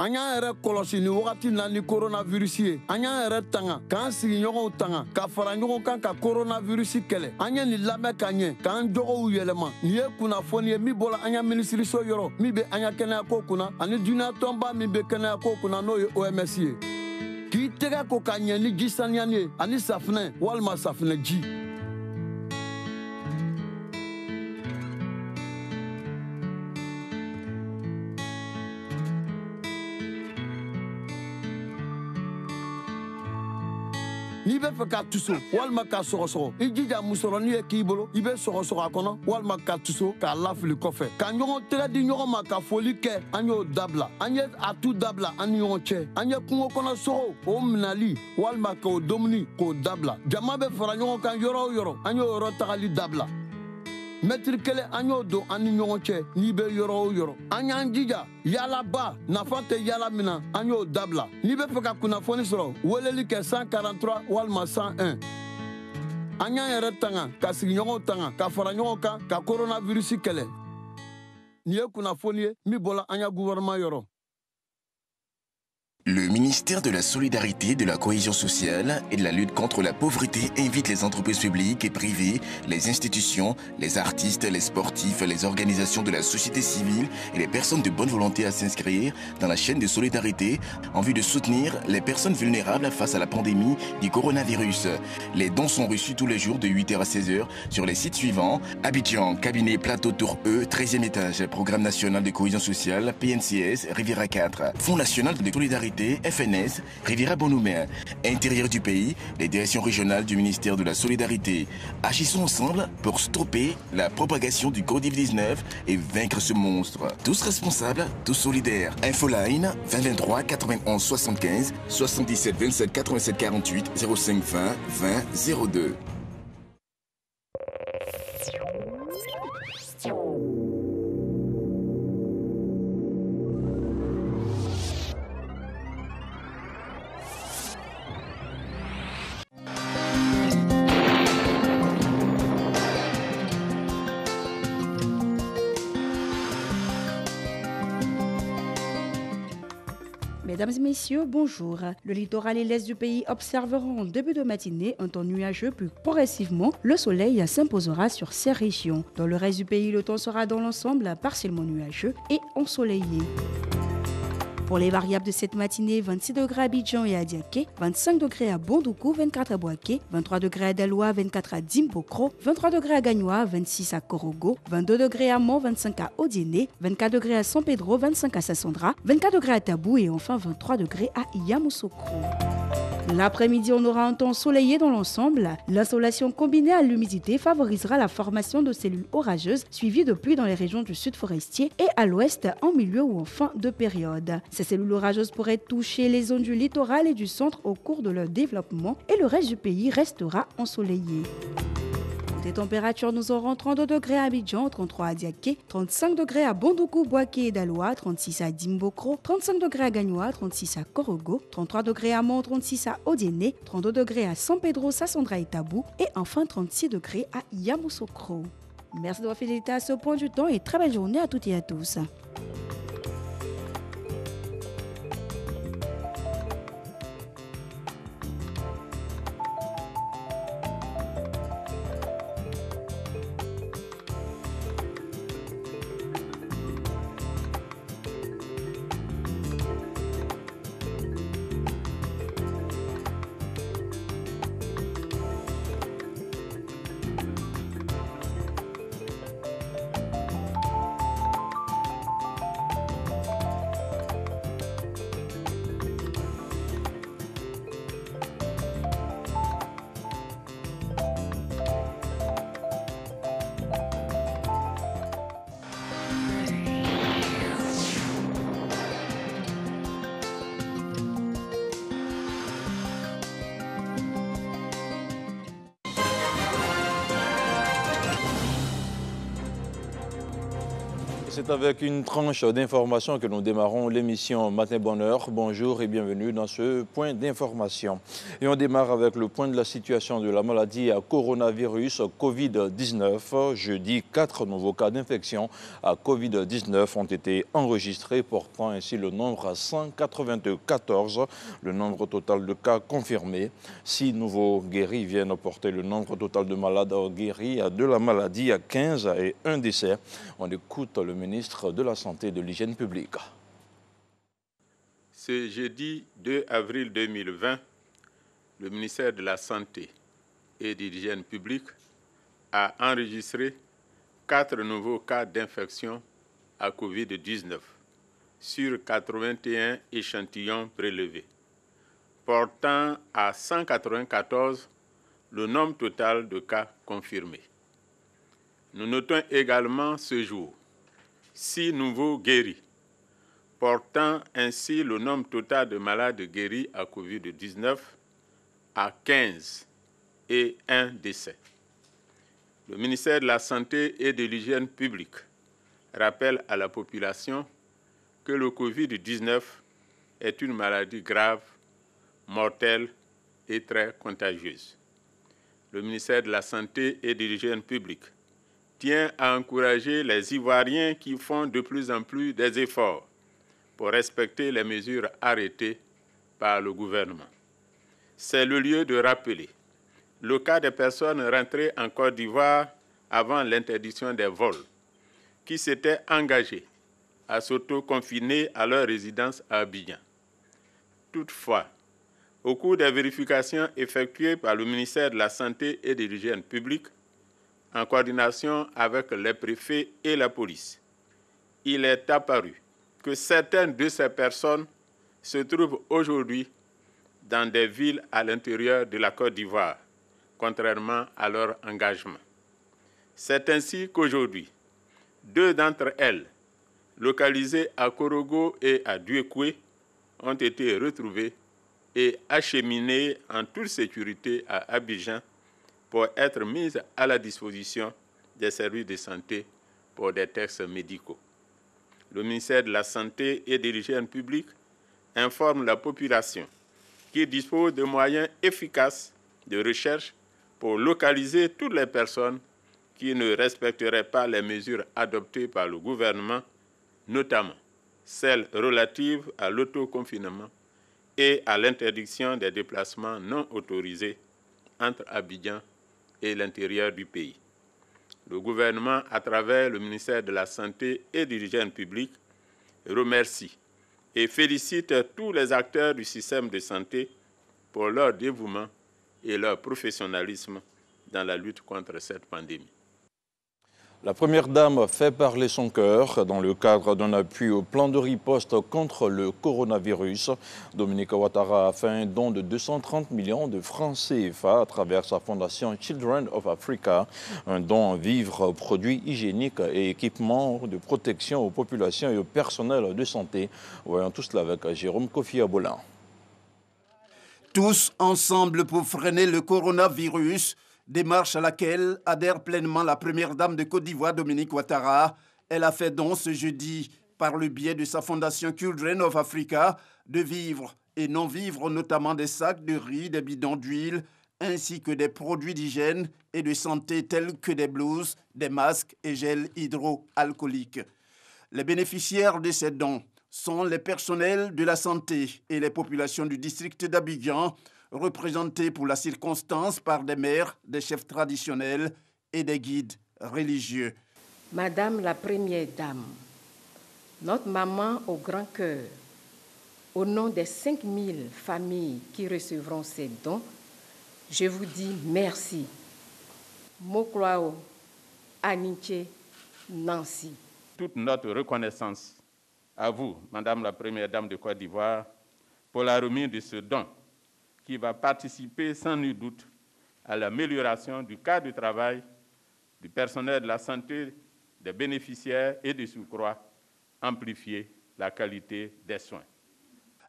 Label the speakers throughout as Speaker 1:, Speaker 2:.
Speaker 1: An y'an yɛrɛ kɔlɔsi ni wagati na ni coronavirus ye. An y'an yɛrɛ tanga k'an sigiɲɔgɔnw tanga ka fara ɲɔgɔn kan ka coronavirus kɛlɛ. An ye nin lamɛn ka ɲɛ k'an dɔgɔw yɛlɛma. Nin ye kunnafoni ye min bɔra an ka minisiriso yɔrɔ min bɛ an ka kɛnɛyako kunna ani dunuya tɔnba min bɛ kɛnɛyako kunna n'o ye OMS ye. K'i tɛgɛ ko ka ɲɛ ni ji saniyani ye ani safinɛ walima safinɛ ji. N'i bɛ fɛ ka tuso walima ka sɔgɔsɔgɔ i jija musɔrɔni ye k'i bolo i bɛ sɔgɔsɔgɔ a kɔnɔ walima ka tuso k'a lafili kɔfɛ ka ɲɔgɔn tɛgɛ di ɲɔgɔn ma ka foli kɛ an y'o dabila an ye a tu dabila an ni ɲɔgɔn cɛ an ye kungo kɔnɔ sogo o minali walima k'o dumuni k'o dabila jama bɛ fara ɲɔgɔn kan yɔrɔ o yɔrɔ an y'o yɔrɔ tagali dabila mètre kelen an y'o don an ni ɲɔgɔn cɛ n'i bɛ yɔrɔ o yɔrɔ an y'an jija yaalaba nafa tɛ yaala min na an y'o dabila n'i bɛ fɛ ka kunnafoni sɔrɔ weleli kɛ 143 walima 101 an y'an yɛrɛ tanga ka sigiɲɔgɔnw tanga ka fara ɲɔgɔn kan ka coronavirus kɛlɛ nin ye kunnafoni ye min bɔra an ka gouvernement yɔrɔ.
Speaker 2: Le ministère de la Solidarité, de la Cohésion sociale et de la lutte contre la pauvreté invite les entreprises publiques et privées, les institutions, les artistes, les sportifs, les organisations de la société civile et les personnes de bonne volonté à s'inscrire dans la chaîne de solidarité en vue de soutenir les personnes vulnérables face à la pandémie du coronavirus. Les dons sont reçus tous les jours de 8h à 16h sur les sites suivants: Abidjan, cabinet Plateau Tour E, 13e étage, Programme national de cohésion sociale, PNCS, Riviera 4, Fonds national de solidarité, FNS, Riviera Bonhomien. Intérieur du pays, les directions régionales du ministère de la Solidarité. Agissons ensemble pour stopper la propagation du Covid-19 et vaincre ce monstre. Tous responsables, tous solidaires. Infoline 2023 91 75 77 27 87 48 05 20 20 02.
Speaker 3: Mesdames et messieurs, bonjour. Le littoral et l'est du pays observeront en début de matinée un temps nuageux, puis progressivement, le soleil s'imposera sur ces régions. Dans le reste du pays, le temps sera dans l'ensemble partiellement nuageux et ensoleillé. Pour les variables de cette matinée, 26 degrés à Abidjan et à Diaké, 25 degrés à Bondoukou, 24 à Boaké, 23 degrés à Daloa, 24 à Dimbokro, 23 degrés à Gagnoa, 26 à Korogo, 22 degrés à Mont, 25 à Odiéné, 24 degrés à San Pedro, 25 à Sassandra, 24 degrés à Tabou et enfin 23 degrés à Yamoussoukro. L'après-midi, on aura un temps ensoleillé dans l'ensemble. L'insolation combinée à l'humidité favorisera la formation de cellules orageuses suivies de pluies dans les régions du sud forestier et à l'ouest en milieu ou en fin de période. Ces cellules orageuses pourraient toucher les zones du littoral et du centre au cours de leur développement et le reste du pays restera ensoleillé. Côté température, nous aurons 32 degrés à Abidjan, 33 à Diaké, 35 degrés à Bondoukou, Boaké et Daloa, 36 à Dimbokro, 35 degrés à Gagnoa, 36 à Korogo, 33 degrés à Mont, 36 à Odiéné, 32 degrés à San Pedro, Sassandra et Tabou et enfin 36 degrés à Yamoussoukro. Merci de votre fidélité à ce point du temps et très belle journée à toutes et à tous.
Speaker 4: C'est avec une tranche d'information que nous démarrons l'émission Matin Bonheur. Bonjour et bienvenue dans ce point d'information. Et on démarre avec le point de la situation de la maladie à coronavirus Covid-19. Jeudi, 4 nouveaux cas d'infection à Covid-19 ont été enregistrés, portant ainsi le nombre à 194. Le nombre total de cas confirmés. 6 nouveaux guéris viennent porter le nombre total de malades guéris de la maladie à 15 et un décès. On écoute le ministre de la Santé et de l'Hygiène publique.
Speaker 5: Ce jeudi 2 avril 2020, le ministère de la Santé et de l'Hygiène publique a enregistré 4 nouveaux cas d'infection à Covid-19 sur 81 échantillons prélevés, portant à 194 le nombre total de cas confirmés. Nous notons également ce jour 6 nouveaux guéris, portant ainsi le nombre total de malades guéris à Covid-19 à 15 et un décès. Le ministère de la Santé et de l'Hygiène publique rappelle à la population que le Covid-19 est une maladie grave, mortelle et très contagieuse. Le ministère de la Santé et de l'Hygiène publique tient à encourager les Ivoiriens qui font de plus en plus des efforts pour respecter les mesures arrêtées par le gouvernement. C'est le lieu de rappeler le cas des personnes rentrées en Côte d'Ivoire avant l'interdiction des vols, qui s'étaient engagées à s'auto-confiner à leur résidence à Abidjan. Toutefois, au cours des vérifications effectuées par le ministère de la Santé et de l'Hygiène publique, en coordination avec les préfets et la police, il est apparu que certaines de ces personnes se trouvent aujourd'hui dans des villes à l'intérieur de la Côte d'Ivoire, contrairement à leur engagement. C'est ainsi qu'aujourd'hui, 2 d'entre elles, localisées à Korogo et à Duékoué, ont été retrouvées et acheminées en toute sécurité à Abidjan pour être mises à la disposition des services de santé pour des tests médicaux. Le ministère de la Santé et de l'Hygiène publique informe la population qu'il dispose de moyens efficaces de recherche pour localiser toutes les personnes qui ne respecteraient pas les mesures adoptées par le gouvernement, notamment celles relatives à l'autoconfinement et à l'interdiction des déplacements non autorisés entre Abidjan et l'intérieur du pays. Le gouvernement, à travers le ministère de la Santé et de l'Hygiène publique, remercie et félicite tous les acteurs du système de santé pour leur dévouement et leur professionnalisme dans la lutte contre cette pandémie.
Speaker 4: La première dame fait parler son cœur dans le cadre d'un appui au plan de riposte contre le coronavirus. Dominique Ouattara a fait un don de 230 millions de francs CFA à travers sa fondation Children of Africa, un don en vivres, produits hygiéniques et équipements de protection aux populations et au personnel de santé. Voyons tout cela avec Jérôme Kofi Aboulin.
Speaker 6: Tous ensemble pour freiner le coronavirus. Démarche à laquelle adhère pleinement la première dame de Côte d'Ivoire, Dominique Ouattara. Elle a fait don ce jeudi, par le biais de sa fondation Children of Africa, de vivres et non-vivres, notamment des sacs de riz, des bidons d'huile, ainsi que des produits d'hygiène et de santé tels que des blouses, des masques et gels hydroalcooliques. Les bénéficiaires de ces dons sont les personnels de la santé et les populations du district d'Abidjan, représentés pour la circonstance par des maires, des chefs traditionnels et des guides religieux.
Speaker 7: Madame la Première Dame, notre maman au grand cœur, au nom des 5000 familles qui recevront ces dons, je vous dis merci. Mokwao, Aninche, Nancy.
Speaker 5: Toute notre reconnaissance à vous, Madame la Première Dame de Côte d'Ivoire, pour la remise de ce don qui va participer sans nul doute à l'amélioration du cadre de travail du personnel de la santé, des bénéficiaires et de surcroît, amplifier la qualité des soins.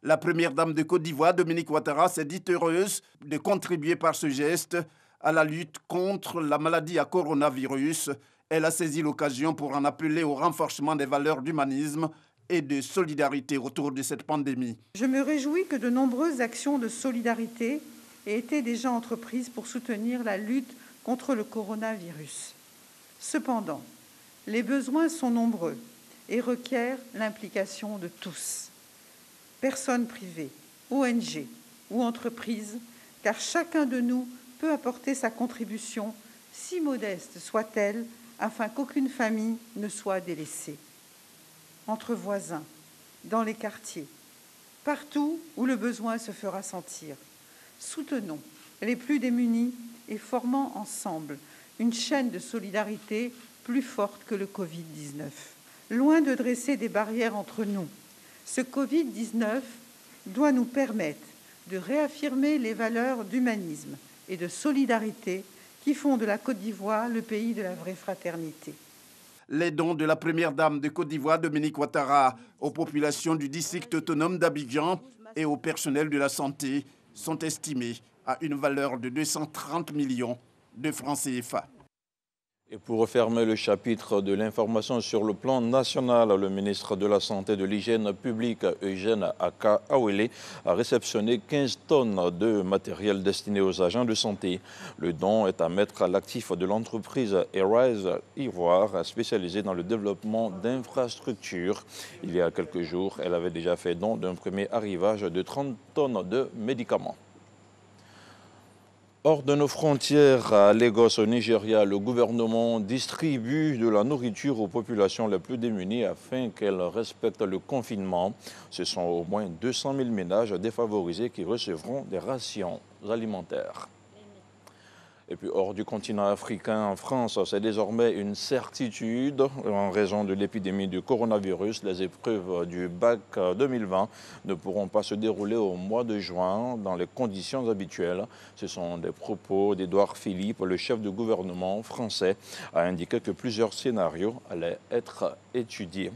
Speaker 6: La première dame de Côte d'Ivoire, Dominique Ouattara, s'est dite heureuse de contribuer par ce geste à la lutte contre la maladie à coronavirus. Elle a saisi l'occasion pour en appeler au renforcement des valeurs d'humanisme et de solidarité autour de cette pandémie.
Speaker 8: Je me réjouis que de nombreuses actions de solidarité aient été déjà entreprises pour soutenir la lutte contre le coronavirus. Cependant, les besoins sont nombreux et requièrent l'implication de tous. Personnes privées, ONG ou entreprises, car chacun de nous peut apporter sa contribution, si modeste soit-elle, afin qu'aucune famille ne soit délaissée. Entre voisins, dans les quartiers, partout où le besoin se fera sentir. Soutenons les plus démunis et formons ensemble une chaîne de solidarité plus forte que le Covid-19. Loin de dresser des barrières entre nous, ce Covid-19 doit nous permettre de réaffirmer les valeurs d'humanisme et de solidarité qui font de la Côte d'Ivoire le pays de la vraie fraternité.
Speaker 6: Les dons de la première dame de Côte d'Ivoire, Dominique Ouattara, aux populations du district autonome d'Abidjan et au personnel de la santé sont estimés à une valeur de 230 millions de francs CFA.
Speaker 4: Et pour refermer le chapitre de l'information sur le plan national, le ministre de la Santé et de l'Hygiène publique, Eugène Aka Awele, a réceptionné 15 tonnes de matériel destiné aux agents de santé. Le don est à mettre à l'actif de l'entreprise Arise Ivoire, spécialisée dans le développement d'infrastructures. Il y a quelques jours, elle avait déjà fait don d'un premier arrivage de 30 tonnes de médicaments. Hors de nos frontières, à Lagos, au Nigeria, le gouvernement distribue de la nourriture aux populations les plus démunies afin qu'elles respectent le confinement. Ce sont au moins 200 000 ménages défavorisés qui recevront des rations alimentaires. Et puis hors du continent africain, en France, c'est désormais une certitude. En raison de l'épidémie du coronavirus, les épreuves du bac 2020 ne pourront pas se dérouler au mois de juin dans les conditions habituelles. Ce sont des propos d'Édouard Philippe, le chef du gouvernement français, a indiqué que plusieurs scénarios allaient être étudiés.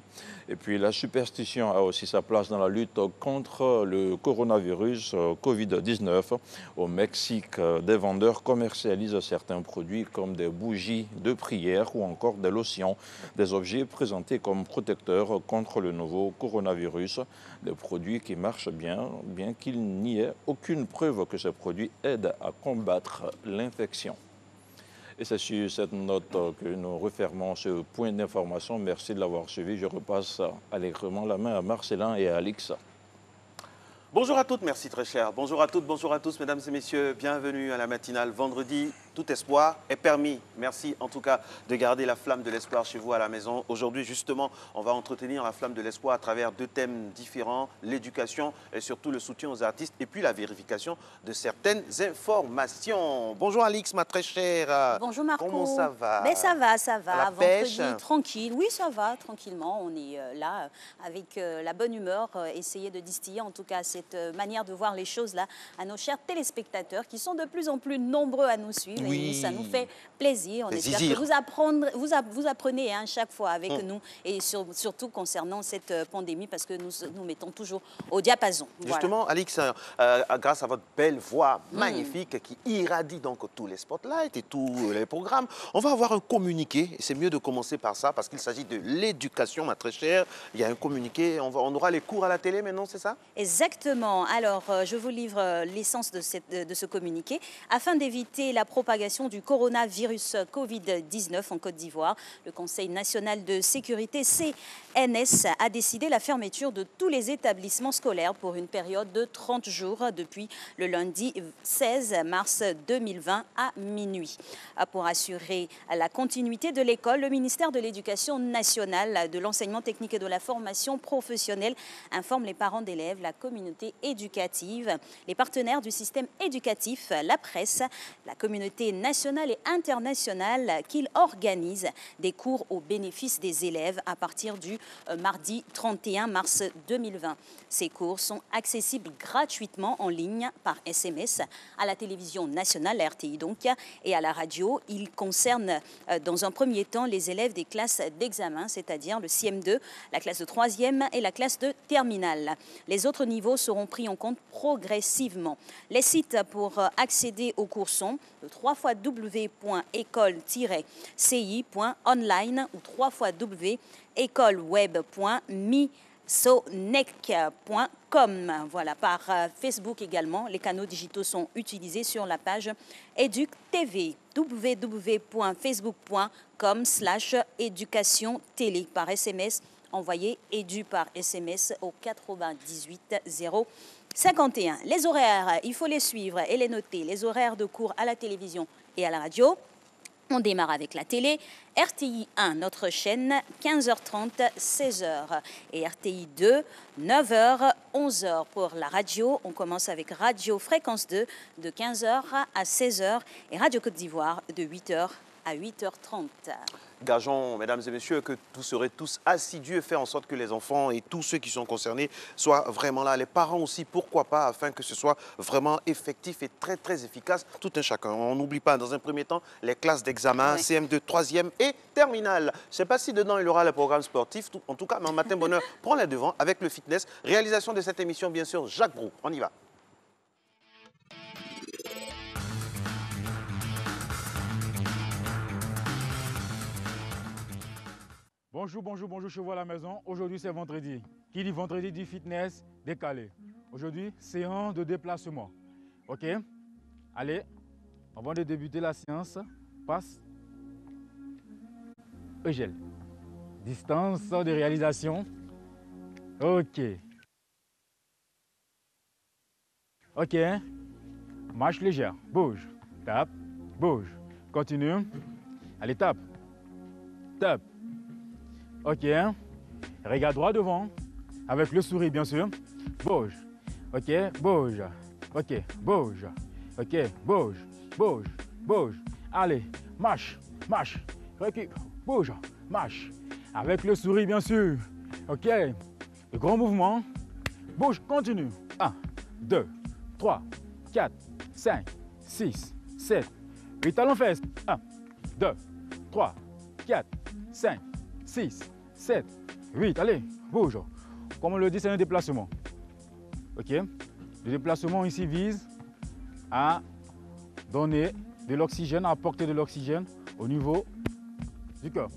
Speaker 4: Et puis la superstition a aussi sa place dans la lutte contre le coronavirus Covid-19. Au Mexique, des vendeurs commercialisent certains produits comme des bougies de prière ou encore des lotions, des objets présentés comme protecteurs contre le nouveau coronavirus. Des produits qui marchent bien qu'il n'y ait aucune preuve que ces produits aident à combattre l'infection. Et c'est sur cette note que nous refermons ce point d'information. Merci de l'avoir suivi. Je repasse allègrement la main à Marcelin et à Alix.
Speaker 9: Bonjour à toutes, merci très cher. Bonjour à toutes, bonjour à tous, mesdames et messieurs. Bienvenue à la matinale vendredi. Tout espoir est permis. Merci en tout cas de garder la flamme de l'espoir chez vous à la maison. Aujourd'hui, justement, on va entretenir la flamme de l'espoir à travers deux thèmes différents, l'éducation et surtout le soutien aux artistes et puis la vérification de certaines informations. Bonjour Alix, ma très chère.
Speaker 10: Bonjour Marco.
Speaker 9: Comment ça va?
Speaker 10: Ben ça va, ça va.
Speaker 9: La pêche.
Speaker 10: Vendredi, tranquille. Oui, ça va, tranquillement. On est là avec la bonne humeur, essayer de distiller en tout cas cette manière de voir les choses là à nos chers téléspectateurs qui sont de plus en plus nombreux à nous suivre.
Speaker 9: Oui.
Speaker 10: Et ça nous fait plaisir. On espère que vous apprenez chaque fois avec nous et surtout concernant cette pandémie parce que nous mettons toujours au diapason.
Speaker 9: Justement, voilà. Alix, grâce à votre belle voix magnifique qui irradie donc tous les spotlights et tous les programmes, on va avoir un communiqué. C'est mieux de commencer par ça parce qu'il s'agit de l'éducation, ma très chère. Il y a un communiqué. On aura les cours à la télé maintenant, c'est ça?
Speaker 10: Exactement. Alors, je vous livre l'essence de ce communiqué. Afin d'éviter la propagation du coronavirus Covid-19 en Côte d'Ivoire, le Conseil national de sécurité, CNS, a décidé la fermeture de tous les établissements scolaires pour une période de 30 jours depuis le lundi 16 mars 2020 à minuit. Pour assurer la continuité de l'école, le ministère de l'Éducation nationale, de l'enseignement technique et de la formation professionnelle informe les parents d'élèves, la communauté éducative, les partenaires du système éducatif, la presse, la communauté nationale et internationale qu'il organise des cours au bénéfice des élèves à partir du mardi 31 mars 2020. Ces cours sont accessibles gratuitement en ligne par SMS à la télévision nationale, la RTI donc, et à la radio. Ils concernent dans un premier temps les élèves des classes d'examen, c'est-à-dire le CM2, la classe de 3e et la classe de terminale. Les autres niveaux seront pris en compte progressivement. Les sites pour accéder aux cours sont le www.école-ci.online ou www.web.misonec.com. Voilà, par Facebook également. Les canaux digitaux sont utilisés sur la page Éduc TV. www.facebook.com/éducation télé. Par SMS, envoyez Édu par SMS au 98 051. Les horaires, il faut les suivre et les noter. Les horaires de cours à la télévision et à la radio. On démarre avec la télé. RTI 1, notre chaîne, 15h30, 16h. Et RTI 2, 9h, 11h. Pour la radio, on commence avec Radio Fréquence 2 de 15h à 16h et Radio Côte d'Ivoire de 8h à 8h30.
Speaker 9: Gageons, mesdames et messieurs, que vous serez tous assidus et faire en sorte que les enfants et tous ceux qui sont concernés soient vraiment là. Les parents aussi, pourquoi pas, afin que ce soit vraiment effectif et très, très efficace, tout un chacun. On n'oublie pas, dans un premier temps, les classes d'examen, CM2, 3e et terminale. Je ne sais pas si dedans, il y aura le programme sportif. En tout cas, mais en Matin Bonheur, prend les devants avec le fitness. Réalisation de cette émission, bien sûr, Jacques Brou. On y va.
Speaker 11: Bonjour, bonjour, bonjour, je vous à la maison. Aujourd'hui, c'est vendredi. Qui dit vendredi dit fitness décalé. Aujourd'hui, séance de déplacement. OK? Allez, avant de débuter la séance, passe. Eugèle. Distance de réalisation. OK. OK. Marche légère. Bouge. Tape. Bouge. Continue. Allez, tape. Tape. OK. Regarde droit devant. Avec le sourire, bien sûr. Bouge. OK. Bouge. OK. Bouge. OK. Bouge. Bouge. Bouge. Allez. Marche. Marche. Recule. Bouge. Marche. Avec le sourire, bien sûr. OK. Le grand mouvement. Bouge. Continue. 1, 2, 3, 4, 5, 6, 7, 8. Talons fesses. 1, 2, 3, 4, 5, 6, 7, 8. Allez, bouge. Comme on le dit, c'est un déplacement. OK? Le déplacement ici vise à donner de l'oxygène, à apporter de l'oxygène au niveau du cœur.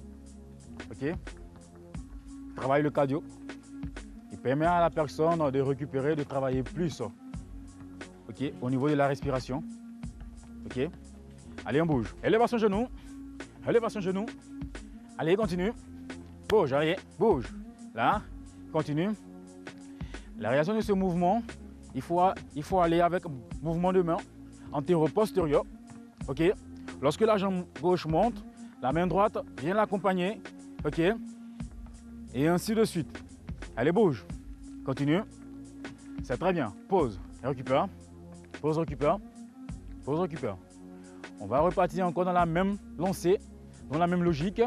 Speaker 11: OK? Travaille le cardio. Il permet à la personne de récupérer, de travailler plus. OK? Au niveau de la respiration. OK? Allez, on bouge. Élévation genou. Élévation genou. Allez, continue. Bouge, arrière, bouge. Là, continue. La réaction de ce mouvement, il faut aller avec mouvement de main antéro-postérieur. OK? Lorsque la jambe gauche monte, la main droite vient l'accompagner. OK? Et ainsi de suite. Allez, bouge. Continue. C'est très bien. Pause. Récupère. Pause, récupère. Pause, récupère. On va repartir encore dans la même lancée, dans la même logique.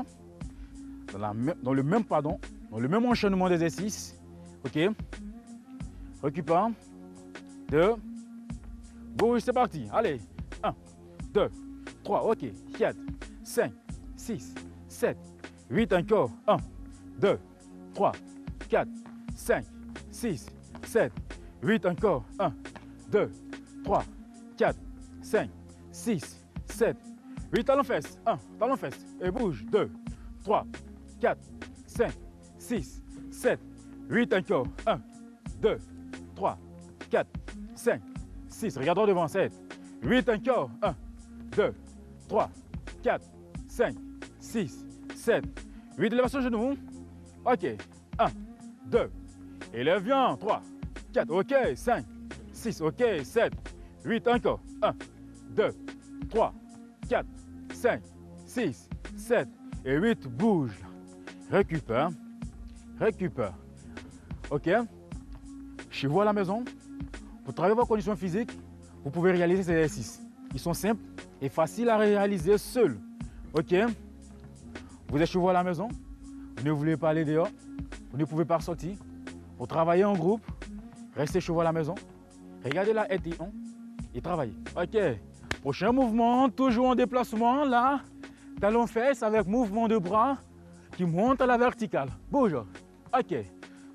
Speaker 11: Dans le même enchaînement d'exercices. OK? Récupère. 2. Bouge, c'est parti. Allez. 1, 2, 3. OK. 4, 5, 6, 7, 8. Encore. 1, 2, 3, 4, 5, 6, 7, 8. Encore. 1, 2, 3, 4, 5, 6, 7, 8. Talons fesses. 1. Talons fesses. Et bouge. 2, 3, 4, 5, 6, 7, 8. Encore. 1, 2, 3, 4, 5, 6. Regarde devant. 7, 8. Encore. 1, 2, 3, 4, 5, 6, 7, 8. Élévation genou. OK. 1, 2. Élève bien. 3, 4. OK. 5, 6. OK. 7, 8. Encore. 1, 2, 3, 4, 5, 6, 7 et 8. Bouge. Récupère. Récupère. OK? Chez vous à la maison, pour travailler vos conditions physiques, vous pouvez réaliser ces exercices. Ils sont simples et faciles à réaliser seuls. OK? Vous êtes chez vous à la maison, vous ne voulez pas aller dehors, vous ne pouvez pas sortir. Vous travaillez en groupe, restez chez vous à la maison, regardez la RTI et travaillez. OK? Prochain mouvement, toujours en déplacement, là, talons fesses avec mouvement de bras qui monte à la verticale. Bouge. OK.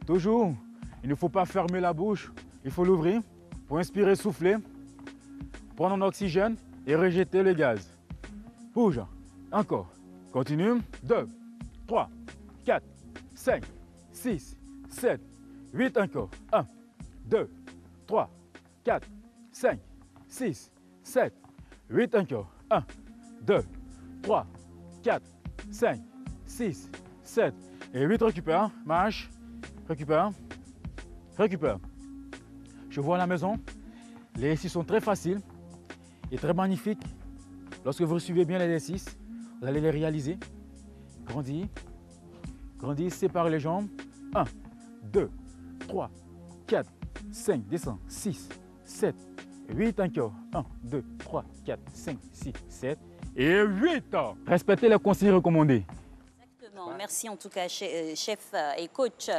Speaker 11: Toujours, il ne faut pas fermer la bouche, il faut l'ouvrir pour inspirer, souffler, prendre un oxygène et rejetez le gaz. Bouge. Encore. Continue. 2, 3, 4, 5, 6, 7, 8 encore. 1, 2, 3, 4, 5, 6, 7, 8 encore. 1, 2, 3, 4, 5, 6, 7 et 8. Récupère. Marche. Récupère. Récupère. Je vois à la maison. Les exercices sont très faciles et très magnifiques. Lorsque vous suivez bien les exercices, vous allez les réaliser. Grandis. Grandis, sépare les jambes. 1, 2, 3, 4, 5, descends. 6, 7, 8 encore. 1, 2, 3, 4, 5, 6, 7 et 8. Respectez les consignes recommandées.
Speaker 10: Merci en tout cas, chef et coach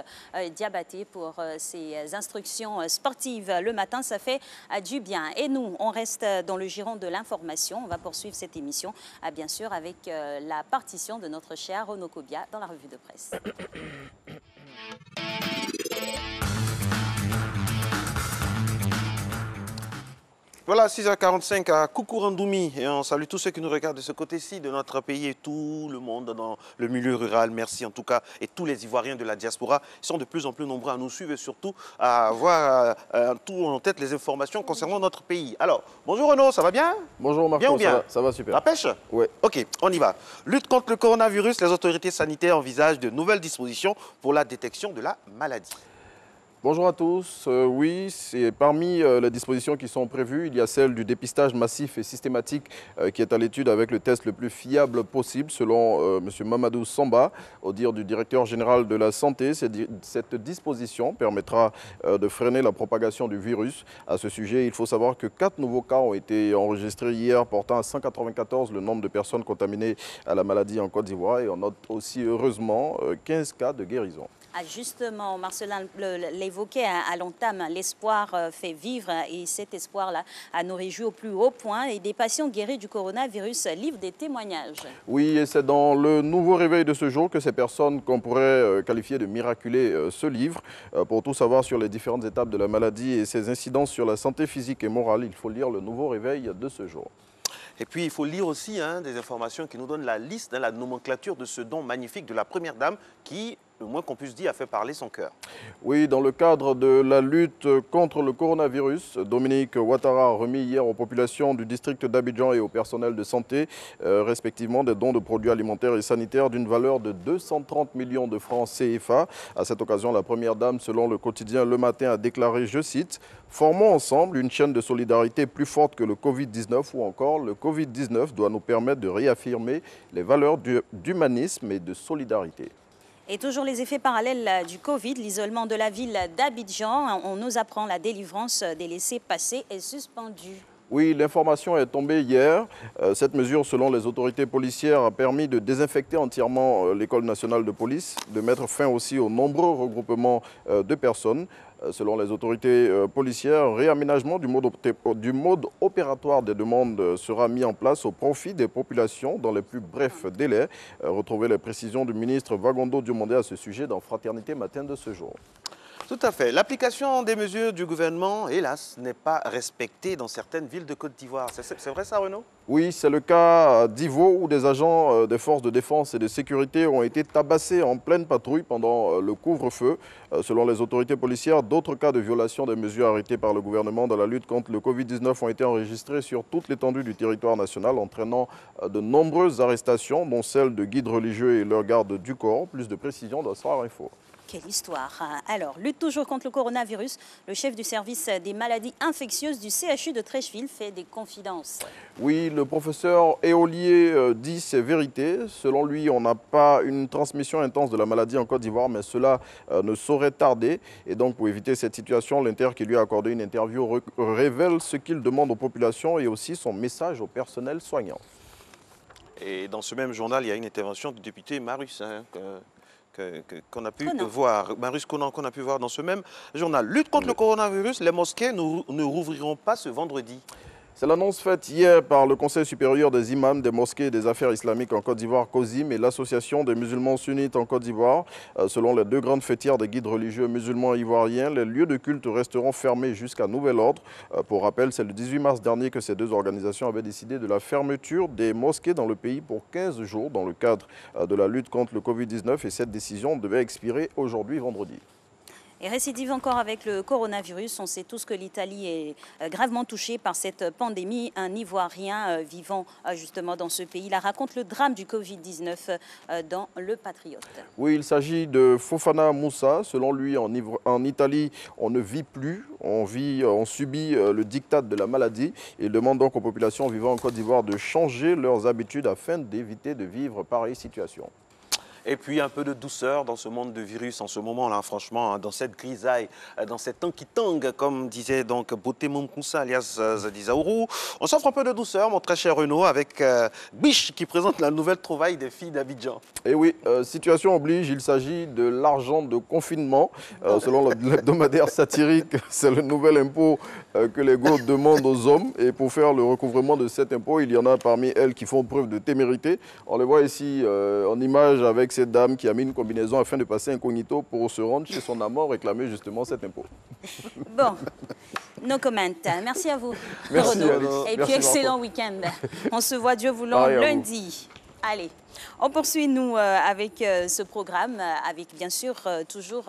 Speaker 10: Diabaté, pour ces instructions sportives le matin. Ça fait du bien. Et nous, on reste dans le giron de l'information. On va poursuivre cette émission, bien sûr, avec la partition de notre cher Renaud Kobia dans la revue de presse.
Speaker 9: Voilà, 6h45 à Kukurandoumi et on salue tous ceux qui nous regardent de ce côté-ci de notre pays et tout le monde dans le milieu rural. Merci en tout cas et tous les Ivoiriens de la diaspora sont de plus en plus nombreux à nous suivre et surtout à avoir tout en tête les informations concernant notre pays. Alors, bonjour Renaud, ça va bien?
Speaker 12: Bonjour Marco,
Speaker 9: bien ou bien?
Speaker 12: Ça va super.
Speaker 9: La pêche?
Speaker 12: Oui.
Speaker 9: Ok, on y va. Lutte contre le coronavirus, les autorités sanitaires envisagent de nouvelles dispositions pour la détection de la maladie.
Speaker 12: Bonjour à tous. Oui, c'est parmi les dispositions qui sont prévues, il y a celle du dépistage massif et systématique qui est à l'étude avec le test le plus fiable possible, selon M. Mamadou Samba, au dire du directeur général de la santé. Cette disposition permettra de freiner la propagation du virus. À ce sujet, il faut savoir que 4 nouveaux cas ont été enregistrés hier, portant à 194 le nombre de personnes contaminées à la maladie en Côte d'Ivoire. Et on note aussi, heureusement, 15 cas de guérison.
Speaker 10: Ah, justement, Marcelin l'évoquait à l'entame, l'espoir fait vivre et cet espoir-là nous réjouit au plus haut point. Et des patients guéris du coronavirus livrent des témoignages.
Speaker 12: Oui, et c'est dans le nouveau réveil de ce jour que ces personnes qu'on pourrait qualifier de miraculées se livrent. Pour tout savoir sur les différentes étapes de la maladie et ses incidences sur la santé physique et morale, il faut lire le nouveau réveil de ce jour.
Speaker 9: Et puis, il faut lire aussi des informations qui nous donnent la liste, la nomenclature de ce don magnifique de la Première Dame qui, le moins qu'on puisse dire, a fait parler son cœur.
Speaker 12: Oui, dans le cadre de la lutte contre le coronavirus, Dominique Ouattara a remis hier aux populations du district d'Abidjan et au personnel de santé, respectivement, des dons de produits alimentaires et sanitaires d'une valeur de 230 millions de francs CFA. À cette occasion, la Première Dame, selon le quotidien Le Matin, a déclaré, je cite, « Formons ensemble une chaîne de solidarité plus forte que le Covid-19 » ou encore « Le Covid-19 doit nous permettre de réaffirmer les valeurs d'humanisme et de solidarité ».
Speaker 10: Et toujours les effets parallèles du Covid, l'isolement de la ville d'Abidjan, on nous apprend la délivrance des laissez-passer est suspendue.
Speaker 12: Oui, l'information est tombée hier. Cette mesure, selon les autorités policières, a permis de désinfecter entièrement l'école nationale de police, de mettre fin aussi aux nombreux regroupements de personnes. Selon les autorités policières, réaménagement du mode opératoire des demandes sera mis en place au profit des populations dans les plus brefs délais. Retrouvez les précisions du ministre Vagondo Diomandé à ce sujet dans Fraternité Matin de ce jour.
Speaker 9: Tout à fait. L'application des mesures du gouvernement, hélas, n'est pas respectée dans certaines villes de Côte d'Ivoire. C'est vrai ça, Renaud?
Speaker 12: Oui, c'est le cas d'Ivo où des agents des forces de défense et de sécurité ont été tabassés en pleine patrouille pendant le couvre-feu. Selon les autorités policières, d'autres cas de violation des mesures arrêtées par le gouvernement dans la lutte contre le Covid-19 ont été enregistrés sur toute l'étendue du territoire national, entraînant de nombreuses arrestations, dont celle de guides religieux et leur garde du corps. Plus de précisions dans Soir Info.
Speaker 10: Quelle histoire. Alors, lutte toujours contre le coronavirus. Le chef du service des maladies infectieuses du CHU de Treichville fait des confidences.
Speaker 12: Oui, le professeur Éolier dit ses vérités. Selon lui, on n'a pas une transmission intense de la maladie en Côte d'Ivoire, mais cela ne saurait tarder. Et donc, pour éviter cette situation, l'Inter qui lui a accordé une interview révèle ce qu'il demande aux populations et aussi son message au personnel soignant.
Speaker 9: Et dans ce même journal, il y a une intervention du député Marus, qu'on a pu voir, Marus Conan, qu'on a pu voir dans ce même journal. Lutte contre le coronavirus, les mosquées ne rouvriront pas ce vendredi.
Speaker 12: C'est l'annonce faite hier par le Conseil supérieur des imams des mosquées et des affaires islamiques en Côte d'Ivoire, COSIM, et l'Association des musulmans sunnites en Côte d'Ivoire. Selon les deux grandes fêtières des guides religieux musulmans ivoiriens, les lieux de culte resteront fermés jusqu'à nouvel ordre. Pour rappel, c'est le 18 mars dernier que ces deux organisations avaient décidé de la fermeture des mosquées dans le pays pour 15 jours dans le cadre de la lutte contre le Covid-19, et cette décision devait expirer aujourd'hui, vendredi.
Speaker 10: Et récidive encore avec le coronavirus. On sait tous que l'Italie est gravement touchée par cette pandémie. Un Ivoirien vivant justement dans ce pays la raconte le drame du Covid-19 dans Le Patriote.
Speaker 12: Oui, il s'agit de Fofana Moussa. Selon lui, en Italie, on ne vit plus, on subit le diktat de la maladie. Il demande donc aux populations vivant en Côte d'Ivoire de changer leurs habitudes afin d'éviter de vivre pareille situation.
Speaker 9: Et puis un peu de douceur dans ce monde de virus en ce moment-là, franchement, dans cette grisaille, dans cet temps qui tangue, comme disait donc Boté Moumkoussa alias Zadizaourou. On s'offre un peu de douceur, mon très cher Renaud, avec Biche qui présente la nouvelle trouvaille des filles d'Abidjan.
Speaker 12: Et oui, situation oblige, il s'agit de l'argent de confinement. Selon l'hebdomadaire satirique, c'est le nouvel impôt que les go demandent aux hommes. Et pour faire le recouvrement de cet impôt, il y en a parmi elles qui font preuve de témérité. On les voit ici en image avec cette dame qui a mis une combinaison afin de passer incognito pour se rendre chez son amant réclamer justement cet impôt.
Speaker 10: Bon, no comment. Merci à vous.
Speaker 12: Merci.
Speaker 10: Et puis excellent week-end. On se voit, Dieu voulant, lundi. Allez, on poursuit, nous, avec ce programme, avec bien sûr, toujours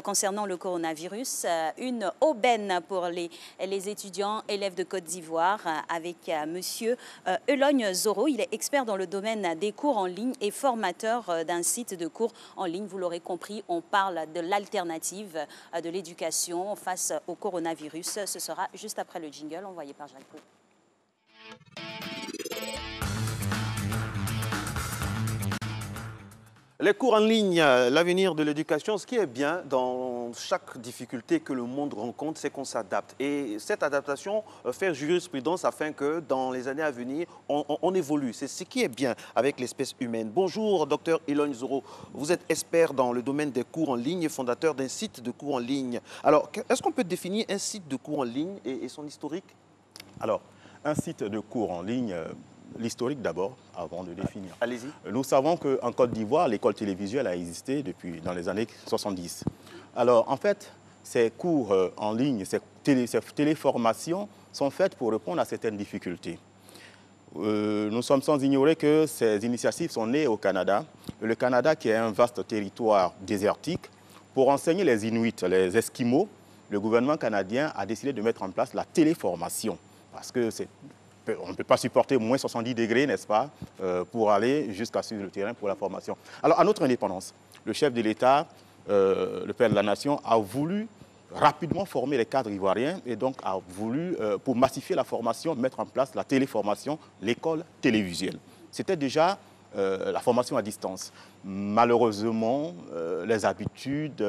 Speaker 10: concernant le coronavirus, une aubaine pour les étudiants, élèves de Côte d'Ivoire, avec monsieur Elogne Zoro. Il est expert dans le domaine des cours en ligne et formateur d'un site de cours en ligne. Vous l'aurez compris, on parle de l'alternative de l'éducation face au coronavirus. Ce sera juste après le jingle envoyé par Jacques Pou.
Speaker 9: Les cours en ligne, l'avenir de l'éducation, ce qui est bien dans chaque difficulté que le monde rencontre, c'est qu'on s'adapte. Et cette adaptation fait jurisprudence afin que dans les années à venir, on évolue. C'est ce qui est bien avec l'espèce humaine. Bonjour, docteur Elogne Zoro. Vous êtes expert dans le domaine des cours en ligne et fondateur d'un site de cours en ligne. Alors, est-ce qu'on peut définir un site de cours en ligne et son historique?
Speaker 13: Alors, un site de cours en ligne... L'historique d'abord, avant de définir.
Speaker 9: Allez-y.
Speaker 13: Nous savons qu'en Côte d'Ivoire, l'école télévisuelle a existé depuis dans les années 70. Alors, en fait, ces cours en ligne, ces téléformations sont faites pour répondre à certaines difficultés. Nous sommes sans ignorer que ces initiatives sont nées au Canada. Le Canada, qui est un vaste territoire désertique, pour enseigner les Inuits, les Esquimaux, le gouvernement canadien a décidé de mettre en place la téléformation. Parce que on ne peut pas supporter moins 70 degrés, n'est-ce pas, pour aller jusqu'à sur le terrain pour la formation. Alors, à notre indépendance, le chef de l'État, le père de la nation, a voulu rapidement former les cadres ivoiriens et donc a voulu, pour massifier la formation, mettre en place la téléformation, l'école télévisuelle. C'était déjà la formation à distance. Malheureusement, les habitudes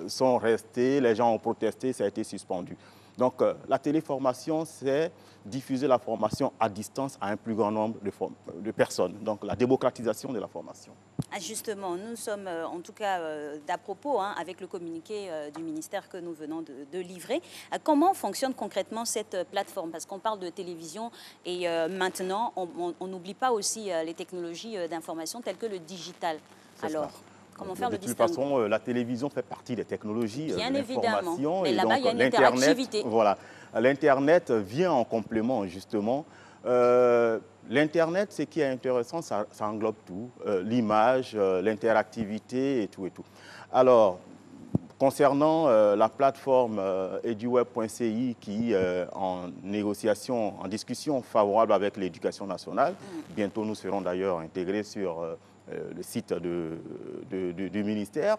Speaker 13: sont restées, les gens ont protesté, ça a été suspendu. Donc, la téléformation, c'est diffuser la formation à distance à un plus grand nombre de personnes. Donc, la démocratisation de la formation.
Speaker 10: Ah, justement, nous sommes en tout cas d'à propos avec le communiqué du ministère que nous venons de livrer. Comment fonctionne concrètement cette plateforme? Parce qu'on parle de télévision et maintenant, on n'oublie pas aussi les technologies d'information telles que le digital. Alors, comment faire le distinguo?
Speaker 13: De toute façon, la télévision fait partie des technologies
Speaker 10: de
Speaker 13: l'information.
Speaker 10: Mais là-bas, il y a une interactivité.
Speaker 13: Voilà. L'Internet vient en complément, justement. L'Internet, ce qui est intéressant, ça englobe tout. L'image, l'interactivité et tout et tout. Alors, concernant la plateforme eduweb.ci qui est en négociation, en discussion favorable avec l'éducation nationale, bientôt nous serons d'ailleurs intégrés sur le site du ministère.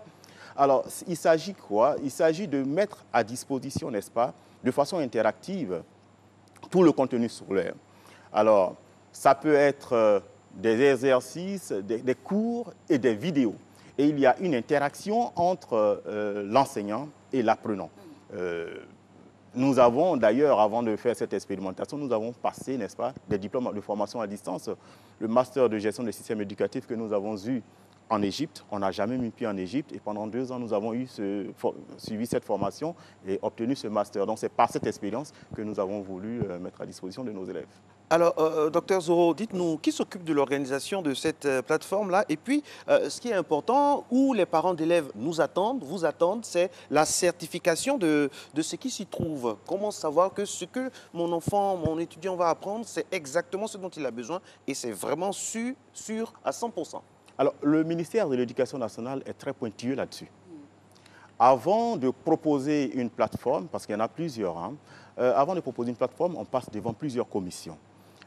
Speaker 13: Alors, il s'agit quoi? Il s'agit de mettre à disposition, n'est-ce pas, de façon interactive, tout le contenu scolaire. Alors, ça peut être des exercices, des cours et des vidéos. Et il y a une interaction entre l'enseignant et l'apprenant. Nous avons d'ailleurs, avant de faire cette expérimentation, nous avons passé, n'est-ce pas, des diplômes de formation à distance. Le master de gestion des systèmes éducatifs que nous avons eu en Égypte. On n'a jamais mis pied en Égypte et pendant 2 ans, nous avons suivi cette formation et obtenu ce master. Donc, c'est par cette expérience que nous avons voulu mettre à disposition de nos élèves.
Speaker 9: Alors, docteur Zoro, dites-nous, qui s'occupe de l'organisation de cette plateforme-là? Et puis, ce qui est important, où les parents d'élèves nous attendent, vous attendent, c'est la certification de ce qui s'y trouve. Comment savoir que ce que mon enfant, mon étudiant va apprendre, c'est exactement ce dont il a besoin et c'est vraiment sûr à 100%.
Speaker 13: Alors, le ministère de l'Éducation nationale est très pointilleux là-dessus. Avant de proposer une plateforme, parce qu'il y en a plusieurs, avant de proposer une plateforme, on passe devant plusieurs commissions.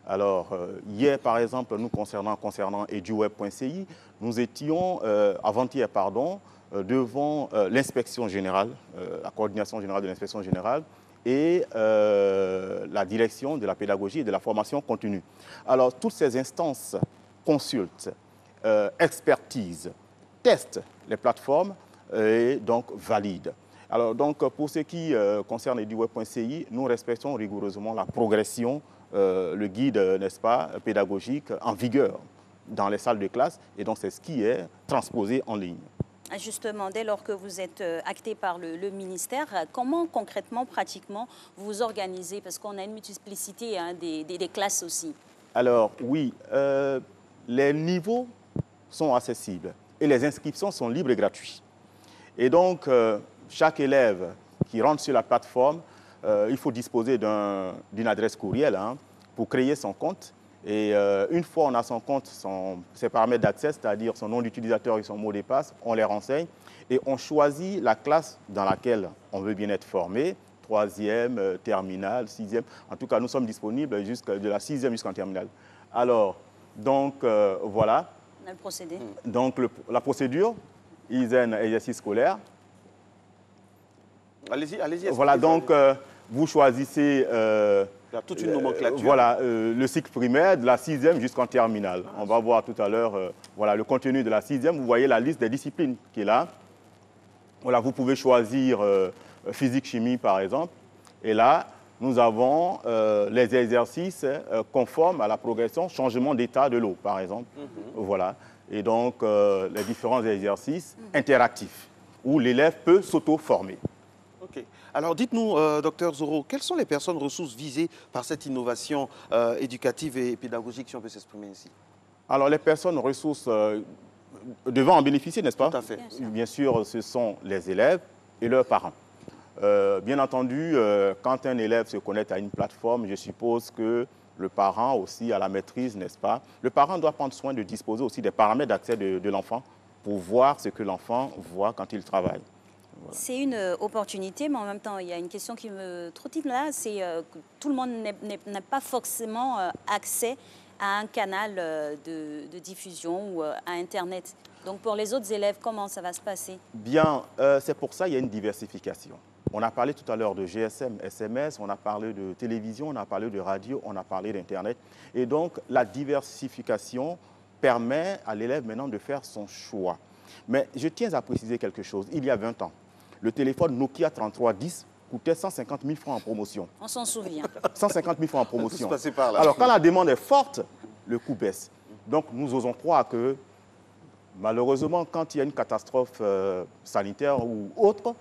Speaker 13: Alors, hier, par exemple, nous concernant eduweb.ci, nous étions, avant-hier, pardon, devant l'inspection générale, la coordination générale de l'inspection générale et la direction de la pédagogie et de la formation continue. Alors, toutes ces instances consultent, expertisent, testent les plateformes et donc valident. Alors, donc, pour ce qui concerne eduweb.ci, nous respectons rigoureusement la progression, le guide, n'est-ce pas, pédagogique en vigueur dans les salles de classe. Et donc, c'est ce qui est transposé en ligne.
Speaker 10: Justement, dès lors que vous êtes acté par le ministère, comment concrètement, pratiquement, vous vous organisez? Parce qu'on a une multiplicité des classes aussi.
Speaker 13: Alors, oui, les niveaux sont accessibles et les inscriptions sont libres et gratuites. Et donc, chaque élève qui rentre sur la plateforme, il faut disposer d'une adresse courriel pour créer son compte. Et une fois on a son compte, ses paramètres d'accès, c'est-à-dire son nom d'utilisateur et son mot de passe, on les renseigne et on choisit la classe dans laquelle on veut bien être formé, 3e, terminale, 6e. En tout cas, nous sommes disponibles de la 6e jusqu'en terminale. Alors, donc, voilà.
Speaker 10: On a le procédé.
Speaker 13: Donc, la procédure, ISEN, exercice scolaire.
Speaker 9: Allez-y.
Speaker 13: Voilà, donc, vous choisissez...
Speaker 9: Il y a toute une nomenclature.
Speaker 13: Voilà, le cycle primaire de la 6e jusqu'en terminale. On va voir tout à l'heure voilà, le contenu de la 6e. Vous voyez la liste des disciplines qui est là. Voilà, vous pouvez choisir physique-chimie, par exemple. Et là, nous avons les exercices conformes à la progression, changement d'état de l'eau, par exemple. Voilà. Et donc, les différents exercices interactifs où l'élève peut s'auto-former.
Speaker 9: OK. Alors, dites-nous, docteur Zoro, quelles sont les personnes ressources visées par cette innovation éducative et pédagogique, si on peut s'exprimer ici? Alors, les personnes ressources devant en bénéficier, n'est-ce pas? Tout à fait.
Speaker 13: Bien sûr, ce sont les élèves et leurs parents. Bien entendu, quand un élève se connecte à une plateforme, je suppose que le parent aussi a la maîtrise, n'est-ce pas? Le parent doit prendre soin de disposer aussi des paramètres d'accès de l'enfant pour voir ce que l'enfant voit quand il travaille.
Speaker 10: Voilà. C'est une opportunité, mais en même temps, il y a une question qui me trottine là, c'est que tout le monde n'a pas forcément accès à un canal de diffusion ou à Internet. Donc pour les autres élèves, comment ça va se passer?
Speaker 13: Bien, c'est pour ça qu'il y a une diversification. On a parlé tout à l'heure de GSM, SMS, on a parlé de télévision, on a parlé de radio, on a parlé d'Internet. Et donc la diversification permet à l'élève maintenant de faire son choix. Mais je tiens à préciser quelque chose. Il y a 20 ans, le téléphone Nokia 3310 coûtait 150 000 francs en promotion.
Speaker 10: On s'en souvient.
Speaker 13: 150 000 francs en promotion.
Speaker 9: On est tous passés par là.
Speaker 13: Alors, quand la demande est forte, le coût baisse. Donc, nous osons croire que, malheureusement, quand il y a une catastrophe sanitaire ou autre,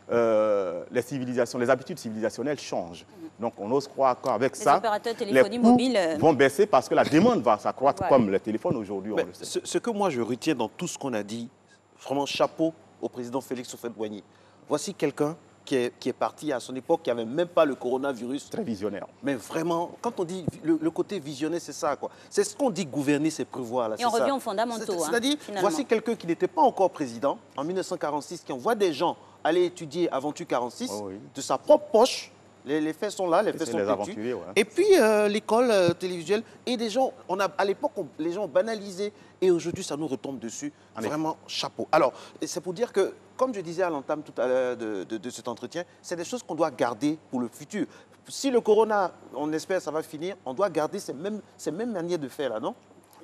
Speaker 13: les habitudes civilisationnelles changent. Donc, on ose croire qu'avec ça, les coûts vont baisser parce que la demande va s'accroître comme les téléphones aujourd'hui, on le sait.
Speaker 9: Ce que moi, je retiens dans tout ce qu'on a dit, vraiment chapeau au président Félix Houphouët-Boigny. Voici quelqu'un qui est parti à son époque, qui n'avait même pas le coronavirus.
Speaker 13: Très visionnaire.
Speaker 9: Mais vraiment, quand on dit le côté visionnaire, c'est ça, quoi. C'est ce qu'on dit gouverner, c'est prévoir. Là,
Speaker 10: et on revient aux fondamentaux.
Speaker 9: C'est-à-dire, voici quelqu'un qui n'était pas encore président en 1946, qui envoie des gens aller étudier Aventure 46 de sa propre poche. Les faits sont là, les faits sont têtus. Ouais. Et puis, l'école télévisuelle, et des gens, à l'époque, les gens ont banalisé, et aujourd'hui, ça nous retombe dessus. Vraiment, chapeau. Alors, c'est pour dire que, comme je disais à l'entame tout à l'heure de cet entretien, c'est des choses qu'on doit garder pour le futur. Si le corona, on espère, ça va finir, on doit garder ces mêmes manières de faire, là, non?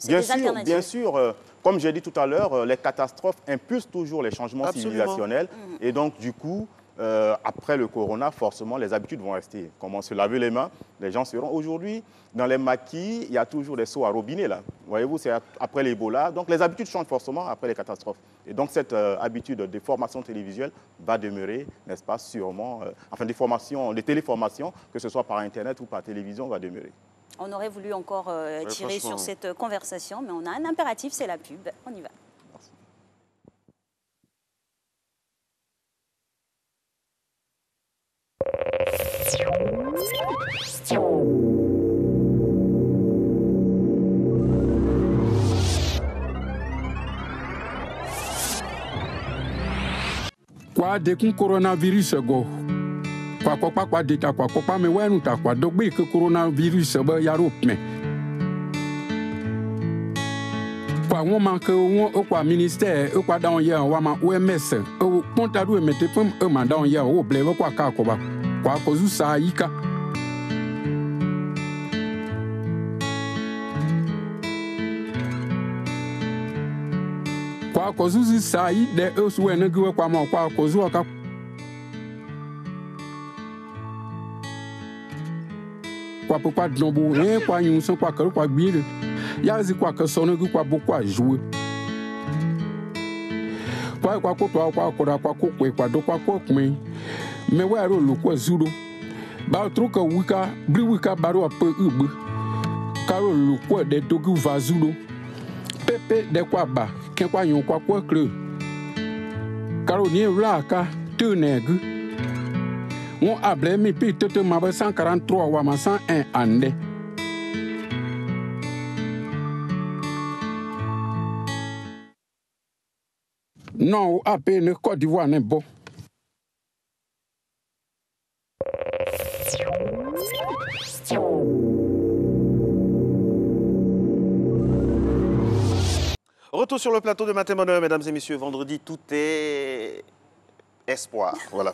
Speaker 13: Bien sûr, comme j'ai dit tout à l'heure, les catastrophes impulsent toujours les changements civilisationnels. Et donc, du coup, après le corona, forcément, les habitudes vont rester. Comment se laver les mains, les gens seront. Aujourd'hui, dans les maquis, il y a toujours des seaux à robinet, là. Voyez-vous, c'est après l'Ebola. Donc, les habitudes changent forcément après les catastrophes. Et donc, cette habitude de formation télévisuelle va demeurer, n'est-ce pas, sûrement, enfin, des téléformations, que ce soit par Internet ou par télévision, va demeurer.
Speaker 10: On aurait voulu encore tirer sur cette conversation, mais on a un impératif, c'est la pub. On y va.
Speaker 14: Kwa dekun coronavirus go kwa data kwa me wenu ta kwa dogbe ke coronavirus ba Europe me kwa won man ke won kwa ministère kwa down ye wa ma OMS o ponta do mete pam e ma down ye o ble kwa ka ko ba kwa ko zu sa yika kwa ko zu sa yi de o su we na gwe kwa ma kwa ko zu ka kwa papa dombo rien kwa nyunso kwa karo kwa gbire ya zi kwa ka sono kwa bo kwa jouer kwa ko to kwa ko da kwa ko kwa do kwa ko kwen me wa ro lu kwa zuro ba tro ka wika bri wika baro pa ugbu karo lu kwa de dogu va zuro pepe de kwa ba ken kwa yun kwa ko kre karo ni ra ka te negu on a blâmé puis tout ma 143 ou ma 101 année. Non, à peine Côte d'Ivoire n'est bon.
Speaker 9: Retour sur le plateau de Matin Bonheur, mesdames et messieurs. Vendredi, tout est espoir. Voilà.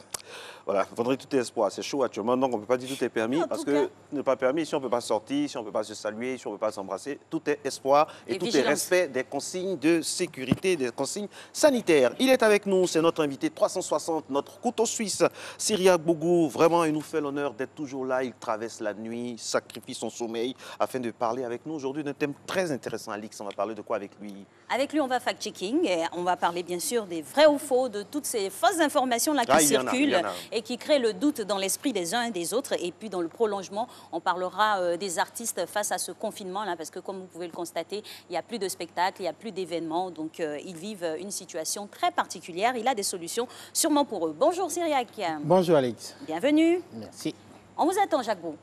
Speaker 9: Voilà, vendredi tout est espoir, c'est chaud actuellement, donc on ne peut pas dire tout est permis, parce que ce n'est pas permis, si on ne peut pas sortir, si on ne peut pas se saluer, si on ne peut pas s'embrasser, tout est espoir et tout est respect des consignes de sécurité, des consignes sanitaires. Il est avec nous, c'est notre invité 360, notre couteau suisse, Cyriaque Bougou. Vraiment, il nous fait l'honneur d'être toujours là, il traverse la nuit, sacrifie son sommeil afin de parler avec nous aujourd'hui d'un thème très intéressant. Alix, on va parler de quoi avec lui? Avec lui, on va fact-checking, et on va parler bien sûr des vrais ou faux, de toutes ces fausses informations là qui circulent et qui créent le doute dans l'esprit des uns et des autres. Et puis dans le prolongement, on parlera des artistes face à ce confinement-là, parce que comme vous pouvez le constater, il n'y a plus de spectacles, il n'y a plus d'événements, donc ils vivent une situation très particulière. Il a des solutions sûrement pour eux. Bonjour Cyriaque.
Speaker 15: Bonjour Alex.
Speaker 9: Bienvenue.
Speaker 15: Merci.
Speaker 9: On vous attend, Jacques Beau.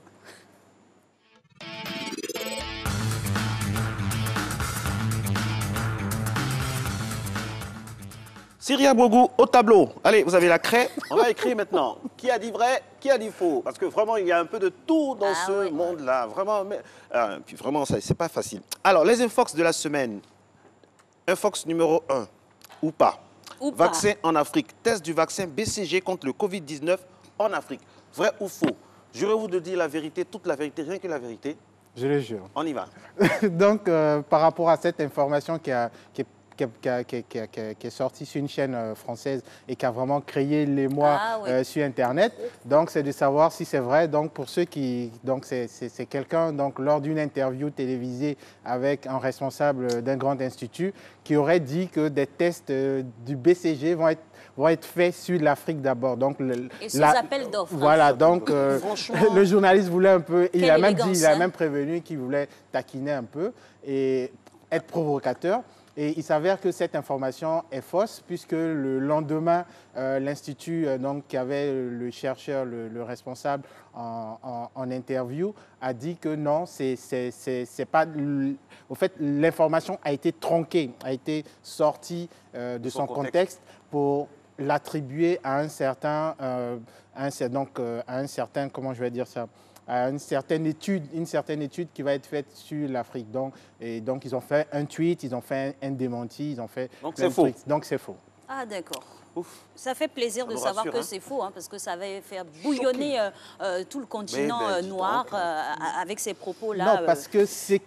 Speaker 9: Cyriaque Bougou au tableau. Allez, vous avez la craie. On va écrire maintenant. Qui a dit vrai, qui a dit faux? Parce que vraiment, il y a un peu de tout dans ce monde-là. Vraiment, mais, puis vraiment, c'est pas facile. Alors, les infox de la semaine. Infox numéro 1, ou pas. Vaccin en Afrique. Test du vaccin BCG contre le Covid-19 en Afrique. Vrai ou faux? Jurez-vous de dire la vérité, toute la vérité, rien que la vérité?
Speaker 15: Je le jure.
Speaker 9: On y va.
Speaker 15: Donc, par rapport à cette information qui est sorti sur une chaîne française et qui a vraiment créé l'émoi sur Internet. Donc, c'est de savoir si c'est vrai. Donc, pour ceux qui... Donc, c'est quelqu'un, donc, lors d'une interview télévisée avec un responsable d'un grand institut qui aurait dit que des tests du BCG vont être faits sur l'Afrique d'abord. Donc,
Speaker 10: et sous appel d'offres.
Speaker 15: Voilà, donc le journaliste voulait un peu... Il a même prévenu qu'il voulait taquiner un peu et être provocateur. Et il s'avère que cette information est fausse puisque le lendemain, l'Institut, qui avait le chercheur, le responsable en interview, a dit que non, c'est pas... Au fait, l'information a été tronquée, a été sortie de son contexte pour l'attribuer à un certain, comment je vais dire ça, à une certaine étude qui va être faite sur l'Afrique. Donc, ils ont fait un tweet, ils ont fait un démenti, ils ont fait...
Speaker 9: Donc c'est faux.
Speaker 15: Donc c'est faux.
Speaker 10: Ah d'accord. Ça fait plaisir de savoir que c'est faux, parce que ça avait fait bouillonner tout le continent noir avec ces propos-là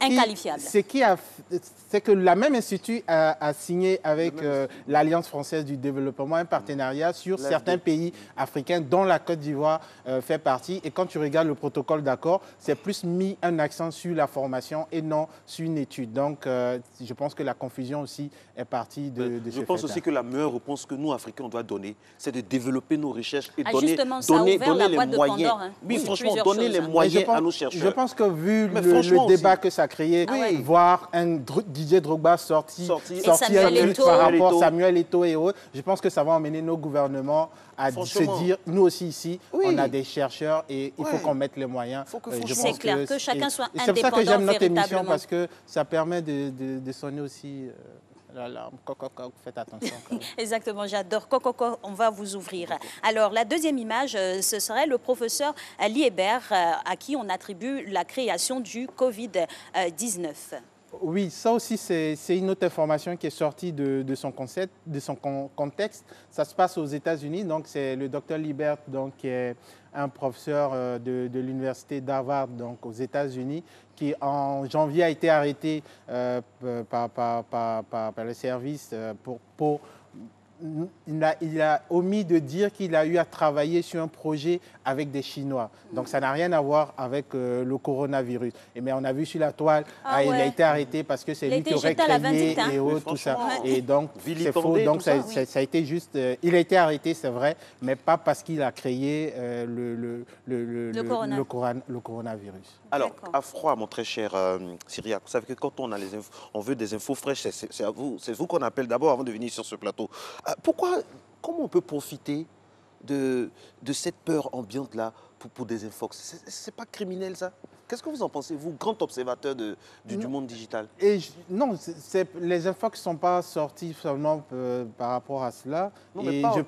Speaker 10: inqualifiables.
Speaker 15: C'est que la même institut a signé avec l'Alliance française du développement un partenariat sur certains pays africains dont la Côte d'Ivoire fait partie. Et quand tu regardes le protocole d'accord, c'est plus mis un accent sur la formation et non sur une étude. Donc, je pense que la confusion aussi est partie de ce fait.
Speaker 9: Je pense aussi que la meilleure réponse que nous, Africains, on doit donner, c'est de développer nos recherches et
Speaker 10: donner les moyens.
Speaker 9: Oui, franchement, donner les moyens à nos chercheurs.
Speaker 15: Je pense que vu le débat que ça a créé, voir un Didier Drogba sorti par rapport à Samuel Eto'o et autres, je pense que ça va emmener nos gouvernements à se dire, nous aussi ici, on a des chercheurs et il faut qu'on mette les moyens.
Speaker 10: C'est clair, que chacun soit indépendant.
Speaker 15: C'est pour ça que j'aime notre émission, parce que ça permet de sonner aussi... faites attention.
Speaker 10: Exactement, j'adore. On va vous ouvrir. Alors, la deuxième image, ce serait le professeur Ali Hébert, à qui on attribue la création du Covid-19.
Speaker 15: Oui, ça aussi, c'est une autre information qui est sortie de son concept, de son contexte. Ça se passe aux États-Unis, donc c'est le docteur Libert, donc, qui est un professeur de l'université d'Harvard, donc aux États-Unis, qui en janvier a été arrêté par le service pour il a omis de dire qu'il a eu à travailler sur un projet avec des Chinois. Donc ça n'a rien à voir avec le coronavirus. Mais on a vu sur la toile, il a été arrêté parce que c'est lui qui aurait créé et autres, tout ça. Et donc c'est faux. Donc ça a été juste... il a été arrêté, c'est vrai, mais pas parce qu'il a créé le coronavirus.
Speaker 9: Alors, à froid, mon très cher Cyriaque, vous savez que quand on veut des infos fraîches, c'est vous qu'on appelle d'abord avant de venir sur ce plateau. Comment on peut profiter de cette peur ambiante-là pour des infox? C'est pas criminel, ça? Qu'est-ce que vous en pensez, vous, grand observateur du monde digital?
Speaker 15: Non, les infox ne sont pas sortis seulement par rapport à cela.
Speaker 9: Non,
Speaker 15: mais je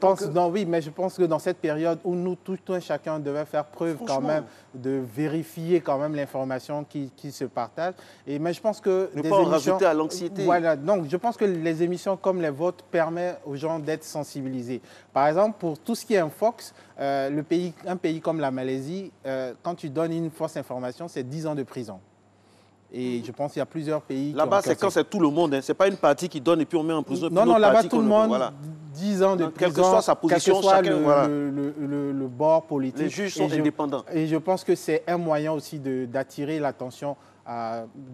Speaker 15: pense que dans cette période où nous, tout un chacun devait faire preuve quand même de vérifier quand même l'information qui se partage. Mais je pense que
Speaker 9: ne pas en rajouter à l'anxiété.
Speaker 15: Voilà, donc je pense que les émissions comme les vôtres permettent aux gens d'être sensibilisés. Par exemple, pour tout ce qui est infox, un pays comme la Malaisie, quand tu donnes une fausse information, c'est 10 ans de prison. Et je pense qu'il y a plusieurs pays...
Speaker 9: Là-bas, c'est quand c'est tout le monde. Ce n'est pas une partie qui donne et puis on met en prison.
Speaker 15: Non, là-bas, tout le monde, 10 ans de prison.
Speaker 9: Quelle que soit sa position,
Speaker 15: quel que soit
Speaker 9: chacun...
Speaker 15: le bord politique.
Speaker 9: Les juges sont indépendants.
Speaker 15: Et je pense que c'est un moyen aussi d'attirer l'attention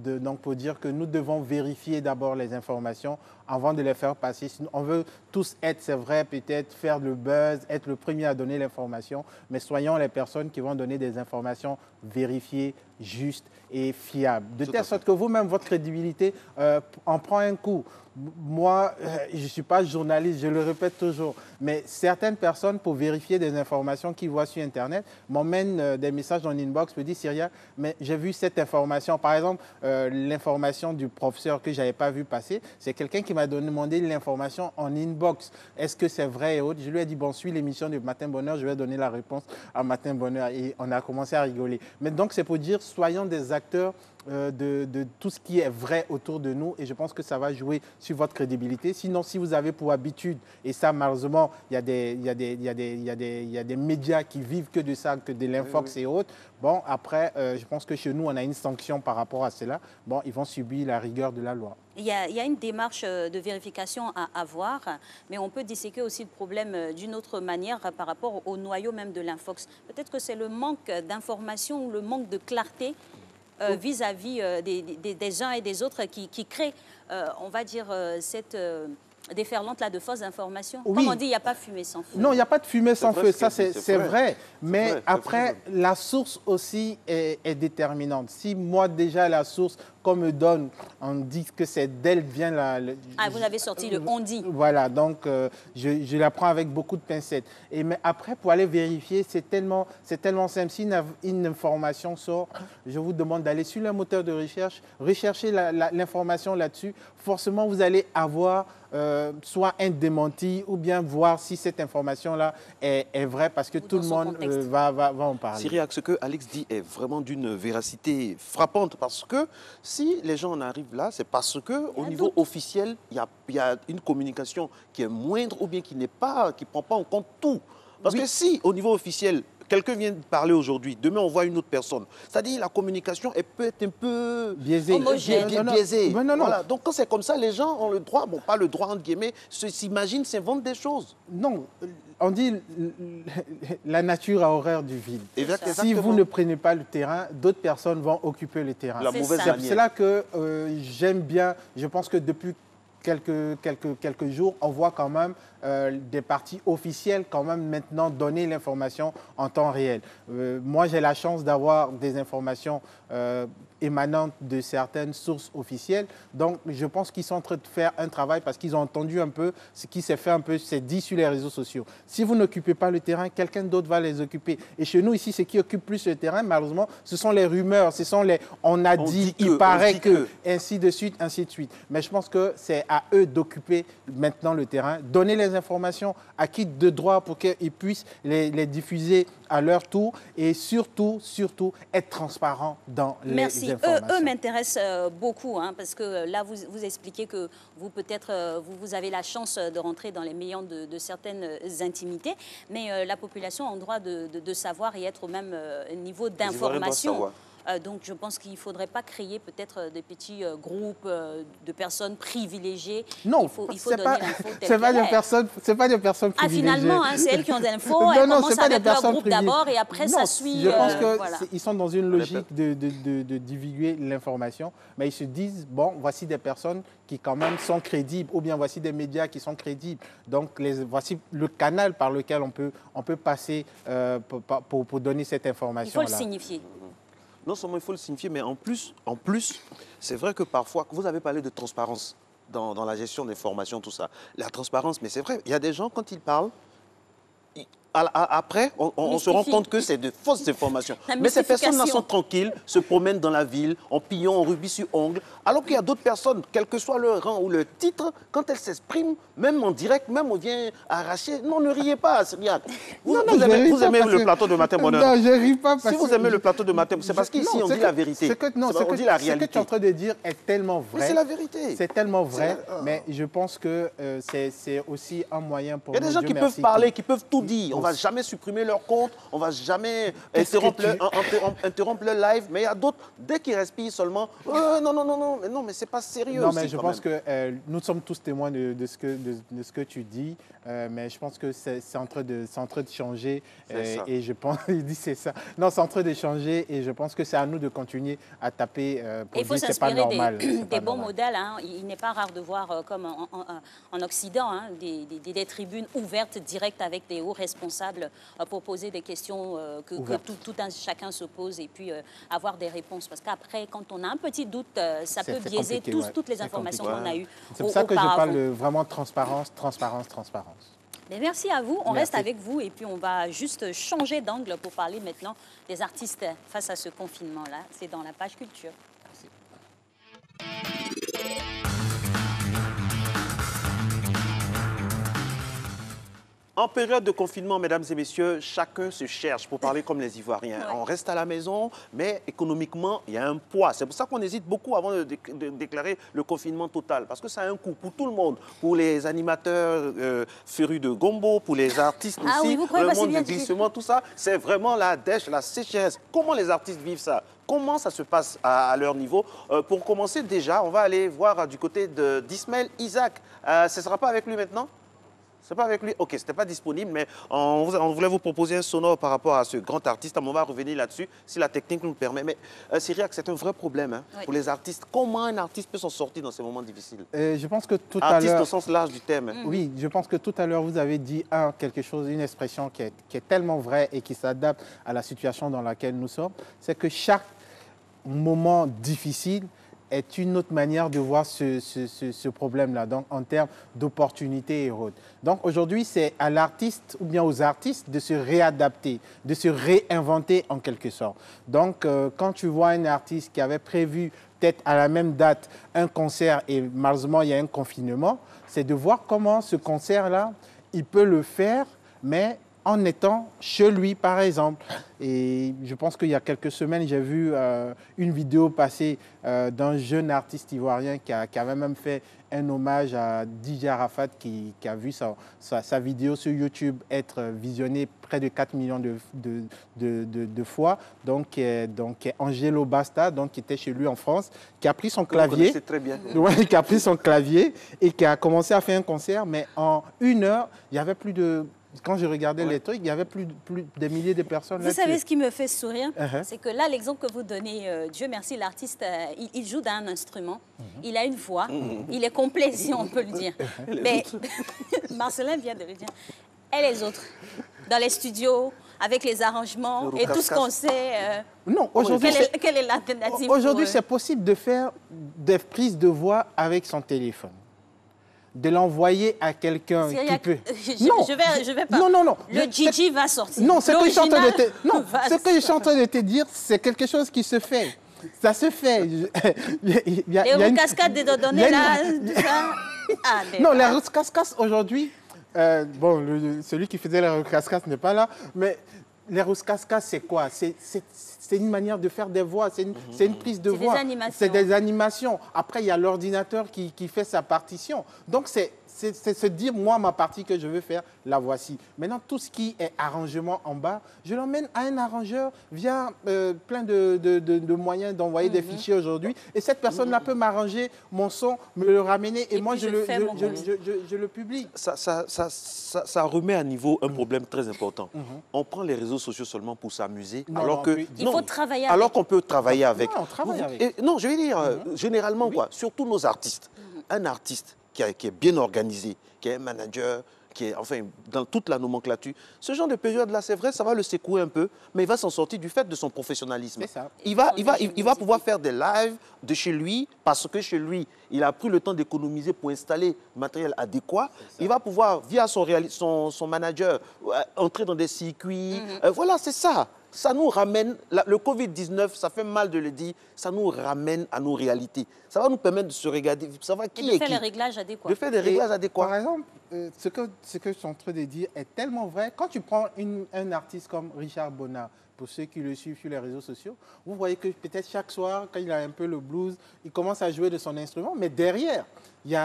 Speaker 15: donc pour dire que nous devons vérifier d'abord les informations avant de les faire passer. On veut tous être, c'est vrai, peut-être faire le buzz, être le premier à donner l'information, mais soyons les personnes qui vont donner des informations vérifiées, justes et fiables. De telle sorte que vous-même, votre crédibilité en prend un coup. Moi, je ne suis pas journaliste, je le répète toujours, mais certaines personnes, pour vérifier des informations qu'ils voient sur Internet, m'emmènent des messages dans l'inbox, me disent « Cyria, mais j'ai vu cette information. » Par exemple, l'information du professeur que je n'avais pas vu passer, c'est quelqu'un qui m'a demandé l'information en inbox. Est-ce que c'est vrai et autres? Je lui ai dit « Bon, suis l'émission de Matin Bonheur, je vais donner la réponse à Matin Bonheur. » Et on a commencé à rigoler. Mais donc, c'est pour dire, soyons des acteurs de tout ce qui est vrai autour de nous, et je pense que ça va jouer sur votre crédibilité. Sinon, si vous avez pour habitude, et ça malheureusement, il y a des médias qui vivent que de ça, que de l'infox et autres, bon, après, je pense que chez nous, on a une sanction par rapport à cela. Bon, ils vont subir la rigueur de la loi.
Speaker 10: Il y a une démarche de vérification à avoir, mais on peut disséquer aussi le problème d'une autre manière par rapport au noyau même de l'infox. Peut-être que c'est le manque d'information ou le manque de clarté vis-à-vis des uns et des autres qui créent, on va dire, cette déferlante-là de fausses informations.
Speaker 15: Oui.
Speaker 10: Comme on dit, il n'y a pas fumée sans feu.
Speaker 15: Non, il n'y a pas de fumée sans feu, ça c'est vrai. Mais après, la source aussi est déterminante. Si moi déjà la source qu'on me donne, on dit que c'est d'elle vient
Speaker 10: vous avez sorti le on dit.
Speaker 15: Voilà, donc je la prends avec beaucoup de pincettes. Mais après, pour aller vérifier, c'est tellement simple. Si une information sort, je vous demande d'aller sur le moteur de recherche, rechercher l'information là-dessus. Forcément, vous allez avoir soit un démenti ou bien voir si cette information-là est vraie, parce que tout le monde va en parler.
Speaker 9: Cyriaque, ce que Alex dit est vraiment d'une véracité frappante, parce que si les gens en arrivent là, c'est parce qu'au niveau officiel, il y a une communication qui est moindre ou bien qui ne prend pas en compte tout. Parce que si, au niveau officiel, quelqu'un vient de parler aujourd'hui, demain on voit une autre personne, c'est-à-dire la communication elle peut être un peu
Speaker 15: biaisée.
Speaker 9: Biaisée.
Speaker 15: Non.
Speaker 9: Voilà. Donc quand c'est comme ça, les gens ont le droit, bon pas le droit entre guillemets, s'imaginent, s'inventent des choses.
Speaker 15: Non, on dit la nature a horreur du vide.
Speaker 9: Exactement.
Speaker 15: Si vous ne prenez pas le terrain, d'autres personnes vont occuper le terrain. C'est là que j'aime bien, je pense que depuis quelques jours, on voit quand même des partis officiels quand même maintenant donner l'information en temps réel. Moi, j'ai la chance d'avoir des informations émanantes de certaines sources officielles. Donc, je pense qu'ils sont en train de faire un travail parce qu'ils ont entendu un peu ce qui s'est fait un peu, c'est dit sur les réseaux sociaux. Si vous n'occupez pas le terrain, quelqu'un d'autre va les occuper. Et chez nous, ici, ce qui occupe plus le terrain, malheureusement, ce sont les rumeurs, ce sont les « on a dit, il paraît que », ainsi de suite, ainsi de suite. Mais je pense que c'est à eux d'occuper maintenant le terrain, donner les informations à qui de droit pour qu'ils puissent les diffuser à leur tour et surtout être transparents dans les informations.
Speaker 10: Eux m'intéressent beaucoup parce que là, vous expliquez que vous, peut-être, vous avez la chance de rentrer dans les méandres de certaines intimités, mais la population a le droit de savoir et être au même niveau d'information. Donc, je pense qu'il ne faudrait pas créer peut-être des petits groupes de personnes privilégiées.
Speaker 15: Non,
Speaker 10: il faut donner l'info telle
Speaker 15: c'est pas des personnes privilégiées.
Speaker 10: Finalement, c'est elles qui ont des infos. Elles commencent avec leur groupe d'abord et après, ça suit.
Speaker 15: Je pense qu'ils sont dans une logique de divulguer l'information, mais ils se disent, bon, voici des personnes qui quand même sont crédibles, ou bien voici des médias qui sont crédibles. Donc, voici le canal par lequel on peut passer pour donner cette information-là.
Speaker 10: Il faut le signifier.
Speaker 9: Non seulement il faut le signifier, mais en plus c'est vrai que parfois, vous avez parlé de transparence dans la gestion des formations, tout ça. La transparence, mais c'est vrai, il y a des gens, quand ils parlent, après, on se rend compte que c'est de fausses informations. Mais ces personnes-là sont tranquilles, se promènent dans la ville, en pillant, en rubis sur ongle, alors qu'il y a d'autres personnes, quel que soit leur rang ou leur titre, quand elles s'expriment, même en direct, même on vient arracher. Non, ne riez pas, Cyriaque. Vous aimez le plateau de Matin Bonheur.
Speaker 15: Non, je ne ris pas.
Speaker 9: Si vous aimez le plateau de Matin, c'est parce qu'ici, on dit la vérité. On dit la réalité.
Speaker 15: Ce que tu es en train de dire est tellement vrai.
Speaker 9: Mais c'est la vérité.
Speaker 15: C'est tellement vrai, mais je pense que c'est aussi un moyen pour nous.
Speaker 9: Il y a des gens qui peuvent parler, qui peuvent tout dire. On ne va jamais supprimer leur compte, on ne va jamais interrompre leur live, mais il y a d'autres, dès qu'ils respirent seulement, non, mais c'est pas sérieux.
Speaker 15: Non, mais je pense que nous sommes tous témoins de ce que tu dis, mais je pense que c'est en train de changer, et je pense, il dit c'est ça. Non, c'est en train de changer, et je pense que c'est à nous de continuer à taper pour dire c'est pas normal.
Speaker 10: Il faut s'inspirer des bons modèles. Il n'est pas rare de voir, comme en Occident, des tribunes ouvertes, directes avec des hauts responsables pour poser des questions que tout un chacun se pose et puis avoir des réponses. Parce qu'après, quand on a un petit doute, ça peut biaiser toutes les informations qu'on a eues.
Speaker 15: C'est pour ça que je parle vraiment de transparence.
Speaker 10: Mais merci à vous. On reste avec vous et puis on va juste changer d'angle pour parler maintenant des artistes face à ce confinement-là. C'est dans la page culture. Merci.
Speaker 9: En période de confinement, mesdames et messieurs, chacun se cherche pour parler comme les Ivoiriens. On reste à la maison, mais économiquement, il y a un poids. C'est pour ça qu'on hésite beaucoup avant de déclarer le confinement total, parce que ça a un coût pour tout le monde, pour les animateurs férus de gombo, pour les artistes aussi, le monde du glissement, tout ça. C'est vraiment la dèche, la sécheresse. Comment les artistes vivent ça ? Comment ça se passe à leur niveau? Pour commencer, déjà, on va aller voir du côté d'Ismaël Isaac. Ce ne sera pas avec lui maintenant? C'est pas avec lui? Ok, c'était pas disponible, mais on voulait vous proposer un sonore par rapport à ce grand artiste. On va revenir là-dessus, si la technique nous le permet. Mais Cyriaque, c'est un vrai problème pour les artistes. Comment un artiste peut s'en sortir dans ces moments difficiles?
Speaker 15: Je pense que tout à l'heure...
Speaker 9: Artiste au sens large du terme.
Speaker 15: Oui, je pense que tout à l'heure, vous avez dit quelque chose, une expression qui est tellement vraie et qui s'adapte à la situation dans laquelle nous sommes. C'est que chaque moment difficile est une autre manière de voir ce problème-là, donc en termes d'opportunités et autres. Donc aujourd'hui, c'est à l'artiste ou bien aux artistes de se réadapter, de se réinventer en quelque sorte. Donc quand tu vois un artiste qui avait prévu peut-être à la même date un concert et malheureusement il y a un confinement, c'est de voir comment ce concert-là, il peut le faire, mais en étant chez lui, par exemple. Et je pense qu'il y a quelques semaines, j'ai vu une vidéo passer d'un jeune artiste ivoirien qui avait même fait un hommage à DJ Arafat qui a vu sa vidéo sur YouTube être visionnée près de 4 millions de fois. Donc Angelo Basta, donc, qui était chez lui en France, qui a pris son clavier.
Speaker 9: Très bien.
Speaker 15: Ouais, qui a pris son clavier et qui a commencé à faire un concert. Mais en 1 heure, il y avait plus de... Quand je regardais les trucs, il y avait plus des milliers de personnes.
Speaker 10: Vous savez ce qui me fait sourire? C'est que là, l'exemple que vous donnez, Dieu merci, l'artiste, il joue d'un instrument, il a une voix, il est complet, si on peut le dire. Mais Marcelin vient de le dire. Et les autres, dans les studios, avec les arrangements et tout ce qu'on sait.
Speaker 15: Non, aujourd'hui,
Speaker 10: quelle est l'alternative?
Speaker 15: Aujourd'hui, c'est possible de faire des prises de voix avec son téléphone. De l'envoyer à quelqu'un qui peut...
Speaker 10: Je vais pas.
Speaker 15: Non.
Speaker 10: Le Gigi va sortir.
Speaker 15: Non, ce que je suis en train de te dire, c'est quelque chose qui se fait. Ça se fait.
Speaker 10: Les cascades de données là, tout ça.
Speaker 15: Non, les cascades aujourd'hui, celui qui faisait les cascades n'est pas là, mais les cascades, c'est quoi? C'est une manière de faire des voix, c'est une prise de voix. C'est des animations. Après, il y a l'ordinateur qui fait sa partition. Donc, c'est se dire, moi, ma partie que je veux faire, la voici. Maintenant, tout ce qui est arrangement en bas, je l'emmène à un arrangeur via plein de moyens d'envoyer des fichiers aujourd'hui. Et cette personne-là peut m'arranger mon son, me le ramener et moi, je le publie.
Speaker 9: Ça remet à niveau un problème très important. On prend les réseaux sociaux seulement pour s'amuser, alors que...
Speaker 10: Il faut travailler avec.
Speaker 9: Alors qu'on peut travailler avec.
Speaker 15: Non, on travaille avec.
Speaker 9: Non, je vais dire, généralement, quoi, surtout nos artistes. Un artiste qui est bien organisé, qui est un manager, qui est enfin dans toute la nomenclature, ce genre de période-là, c'est vrai, ça va le secouer un peu, mais il va s'en sortir du fait de son professionnalisme.
Speaker 15: Ça.
Speaker 9: Il va pouvoir faire des lives de chez lui, parce que chez lui, il a pris le temps d'économiser pour installer le matériel adéquat. Il va pouvoir, via son manager, entrer dans des circuits. Voilà, c'est ça. Ça nous ramène, le Covid-19, ça fait mal de le dire, ça nous ramène à nos réalités. Ça va nous permettre de se regarder, de savoir qui est qui.
Speaker 10: De faire les réglages adéquats.
Speaker 9: De faire des réglages adéquats.
Speaker 15: Par exemple, ce que je suis en train de dire est tellement vrai. Quand tu prends un artiste comme Richard Bonnat, pour ceux qui le suivent sur les réseaux sociaux, vous voyez que peut-être chaque soir, quand il a un peu le blues, il commence à jouer de son instrument, mais derrière, il y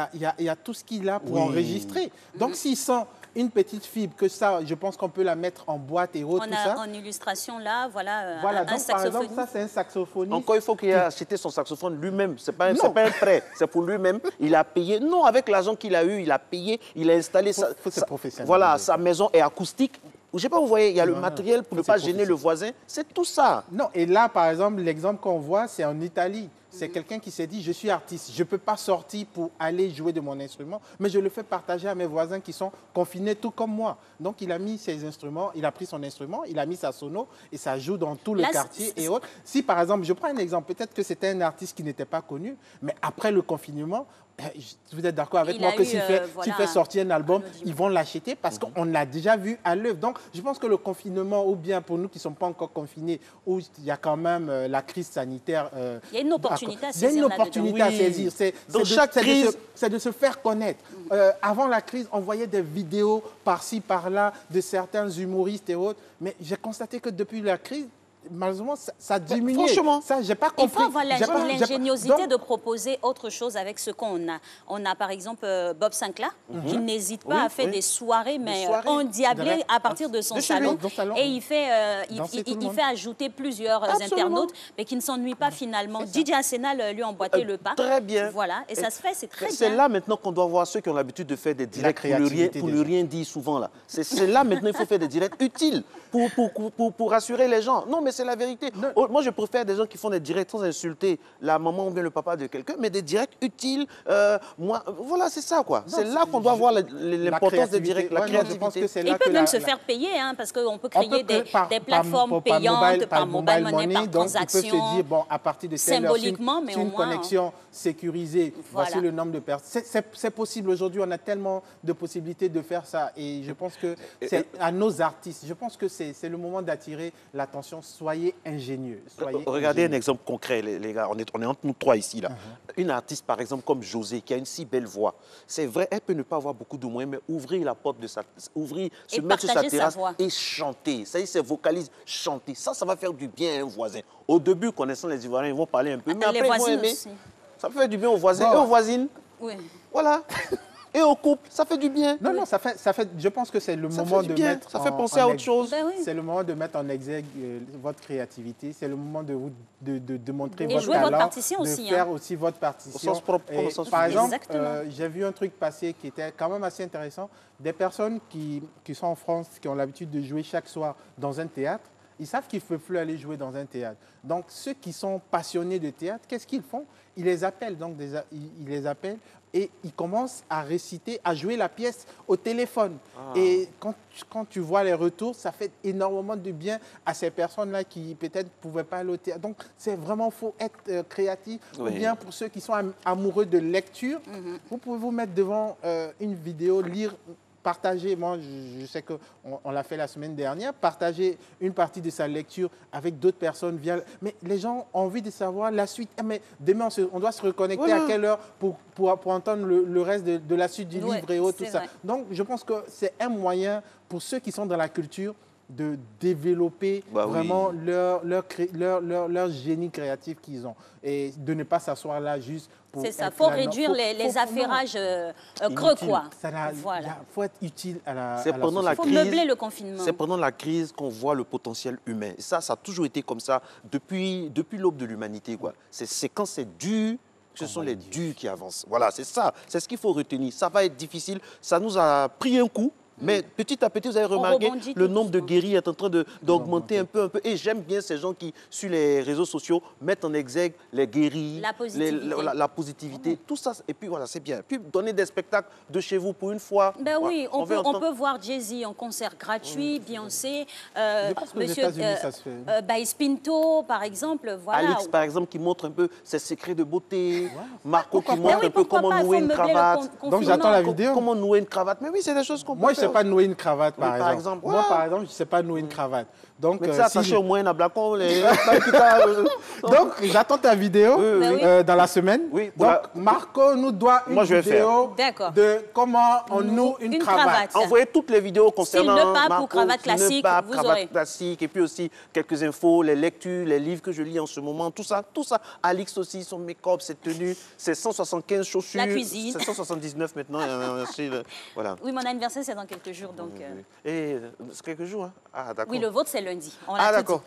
Speaker 15: a tout ce qu'il a pour enregistrer. Donc, s'il sent une petite fibre, que ça, je pense qu'on peut la mettre en boîte et autres, tout ça.
Speaker 10: En illustration, là, voilà
Speaker 15: donc, par exemple, ça, c'est un saxophoniste.
Speaker 9: Encore, il faut qu'il ait acheté son saxophone lui-même. Ce n'est pas un prêt, c'est pour lui-même. Il a payé. Non, avec l'argent qu'il a eu, il a payé, il a installé sa maison est acoustique. Je ne sais pas, vous voyez, il y a le matériel pour ne pas gêner le voisin. C'est tout ça.
Speaker 15: Non, et là, par exemple, l'exemple qu'on voit, c'est en Italie. C'est quelqu'un qui s'est dit, je suis artiste, je ne peux pas sortir pour aller jouer de mon instrument, mais je le fais partager à mes voisins qui sont confinés tout comme moi. Donc, il a mis ses instruments, il a pris son instrument, il a mis sa sono et ça joue dans tout le quartier et autres. Si, par exemple, je prends un exemple, peut-être que c'était un artiste qui n'était pas connu, mais après le confinement, vous êtes d'accord avec moi que s'il fait sortir un album, ils vont l'acheter parce qu'on l'a déjà vu à l'œuvre. Donc, je pense que le confinement, ou bien pour nous qui ne sommes pas encore confinés, où il y a quand même la crise sanitaire...
Speaker 10: il y a une opportunité à saisir.
Speaker 15: Il y a une opportunité à saisir. C'est de se faire connaître. Avant la crise, on voyait des vidéos par-ci, par-là, de certains humoristes et autres. Mais j'ai constaté que depuis la crise, malheureusement, ça diminue.
Speaker 9: Franchement,
Speaker 15: ça, j'ai pas compris.
Speaker 10: Il faut avoir l'ingéniosité de proposer autre chose avec ce qu'on a. On a par exemple Bob Sinclair, qui n'hésite pas à faire des soirées, mais endiablées à partir de son salon. Et il fait ajouter plusieurs internautes, mais qui ne s'ennuient pas finalement. DJ Arsenal lui a emboîté le pas.
Speaker 9: Très bien.
Speaker 10: Voilà, et ça se fait, c'est très bien.
Speaker 9: C'est là maintenant qu'on doit voir ceux qui ont l'habitude de faire des directs pour ne rien dire souvent. Là. C'est là maintenant il faut faire des directs utiles pour rassurer les gens. Non, mais c'est la vérité. Moi, je préfère des gens qui font des directs sans insulter la maman ou bien le papa de quelqu'un, mais des directs utiles. Voilà, c'est ça, quoi. C'est là qu'on doit voir l'importance des directs, la créativité.
Speaker 10: Il peut même se faire payer, hein, parce qu'on peut créer des plateformes payantes par mobile money, par transaction.
Speaker 15: Donc, ils peuvent se dire, bon, à partir de telle heure, c'est une connexion sécurisée. Voici le nombre de personnes. C'est possible aujourd'hui. On a tellement de possibilités de faire ça. Et je pense que c'est à nos artistes. Je pense que c'est le moment d'attirer l'attention soyez ingénieux.
Speaker 9: Regardez un exemple concret, les gars. On est entre nous trois ici. Là. Une artiste, par exemple, comme José, qui a une si belle voix. C'est vrai, elle peut ne pas avoir beaucoup de moyens, mais ouvrir la porte de sa... se mettre sur sa terrasse et chanter. Ça y est, c'est vocalise, chanter. Ça va faire du bien à un voisin. Au début, connaissant les Ivoiriens, ils vont parler un peu, mais après, ils vont aimer. Aussi. Ça fait du bien aux voisins et aux voisines. Oui. Voilà. Et au couple, ça fait du bien.
Speaker 15: Non, non, ça fait je pense que c'est le moment de mettre...
Speaker 9: Ça fait penser à autre chose.
Speaker 15: Ben oui. C'est le moment de mettre en exergue votre créativité. C'est le moment de montrer votre
Speaker 10: jouer
Speaker 15: talent.
Speaker 10: Votre partition
Speaker 15: de
Speaker 10: aussi,
Speaker 15: faire aussi votre partition.
Speaker 9: Au sens propre,
Speaker 15: et, par exemple, j'ai vu un truc passer qui était quand même assez intéressant. Des personnes qui sont en France, qui ont l'habitude de jouer chaque soir dans un théâtre, ils savent qu'ils ne peuvent plus aller jouer dans un théâtre. Donc, ceux qui sont passionnés de théâtre, qu'est-ce qu'ils font? Ils les appellent. Donc, ils les appellent et ils commencent à réciter, à jouer la pièce au téléphone. Et quand tu vois les retours, ça fait énormément de bien à ces personnes-là qui peut-être ne pouvaient pas aller au théâtre. Donc, c'est vraiment, il faut être créatif. Ou bien pour ceux qui sont amoureux de lecture, vous pouvez vous mettre devant une vidéo, lire, partager, moi je sais qu'on l'a fait la semaine dernière, partager une partie de sa lecture avec d'autres personnes. Mais les gens ont envie de savoir la suite. Mais demain, on doit se reconnecter à quelle heure pour entendre le reste de la suite du livre et autres, tout ça. Donc, je pense que c'est un moyen pour ceux qui sont dans la culture de développer vraiment leur génie créatif qu'ils ont et de ne pas s'asssoir là juste pour...
Speaker 10: C'est ça, il faut réduire les affairages creux, quoi.
Speaker 15: Il faut être utile à la
Speaker 10: société. Il faut meubler le confinement.
Speaker 9: C'est pendant la crise qu'on voit le potentiel humain. Et ça a toujours été comme ça depuis l'aube de l'humanité, quoi. C'est quand c'est dur, ce sont les durs qui avancent. Voilà, c'est ça. C'est ce qu'il faut retenir. Ça va être difficile. Ça nous a pris un coup. Mais petit à petit, vous avez remarqué, le nombre de guéris est en train d'augmenter un peu. Et j'aime bien ces gens qui, sur les réseaux sociaux, mettent en exergue les guéris, la positivité, tout ça. Et puis voilà, c'est bien. Puis donner des spectacles de chez vous pour une fois.
Speaker 10: Ben oui, on peut voir Jay-Z en concert gratuit, Beyoncé, Monsieur Baïs Pinto, par exemple. Voilà.
Speaker 9: Alix, par exemple, qui montre un peu ses secrets de beauté. Marco qui montre un peu comment nouer une cravate.
Speaker 15: Donc j'attends la vidéo.
Speaker 9: Comment nouer une cravate. Mais oui, c'est des choses qu'on peut faire.
Speaker 15: Je ne sais pas nouer une cravate, par exemple. Moi, par exemple, je ne sais pas nouer une cravate. Donc,
Speaker 9: mais ça attaché au moins à Blacon.
Speaker 15: Donc, j'attends ta vidéo dans la semaine. Oui, donc, Marco nous doit une vidéo de comment on noue une cravate.
Speaker 9: Envoyez toutes les vidéos concernant
Speaker 10: Marco, cravate classique, vous aurez.
Speaker 9: Classique, et puis aussi quelques infos, les lectures, les livres que je lis en ce moment, tout ça. Alix aussi, son make-up, ses tenues, ses 175 chaussures.
Speaker 10: La cuisine.
Speaker 9: C'est 179 maintenant. Voilà.
Speaker 10: Oui, mon anniversaire, c'est dans quelques jours. Donc,
Speaker 9: Et c'est quelques jours, hein? Ah, d'accord.
Speaker 10: Oui, le vôtre, c'est lundi.
Speaker 9: D'accord.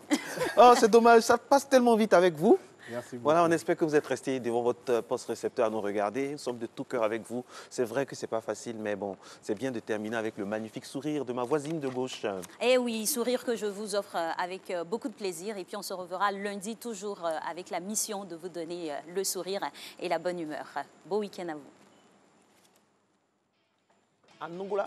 Speaker 9: Oh, c'est dommage, ça passe tellement vite avec vous.
Speaker 15: Merci beaucoup.
Speaker 9: Voilà, on espère que vous êtes restés devant votre poste récepteur à nous regarder. Nous sommes de tout cœur avec vous. C'est vrai que ce n'est pas facile, mais bon, c'est bien de terminer avec le magnifique sourire de ma voisine de gauche.
Speaker 10: Eh oui, sourire que je vous offre avec beaucoup de plaisir. Et puis, on se reverra lundi, toujours avec la mission de vous donner le sourire et la bonne humeur. Beau week-end à vous.
Speaker 9: Anungoula.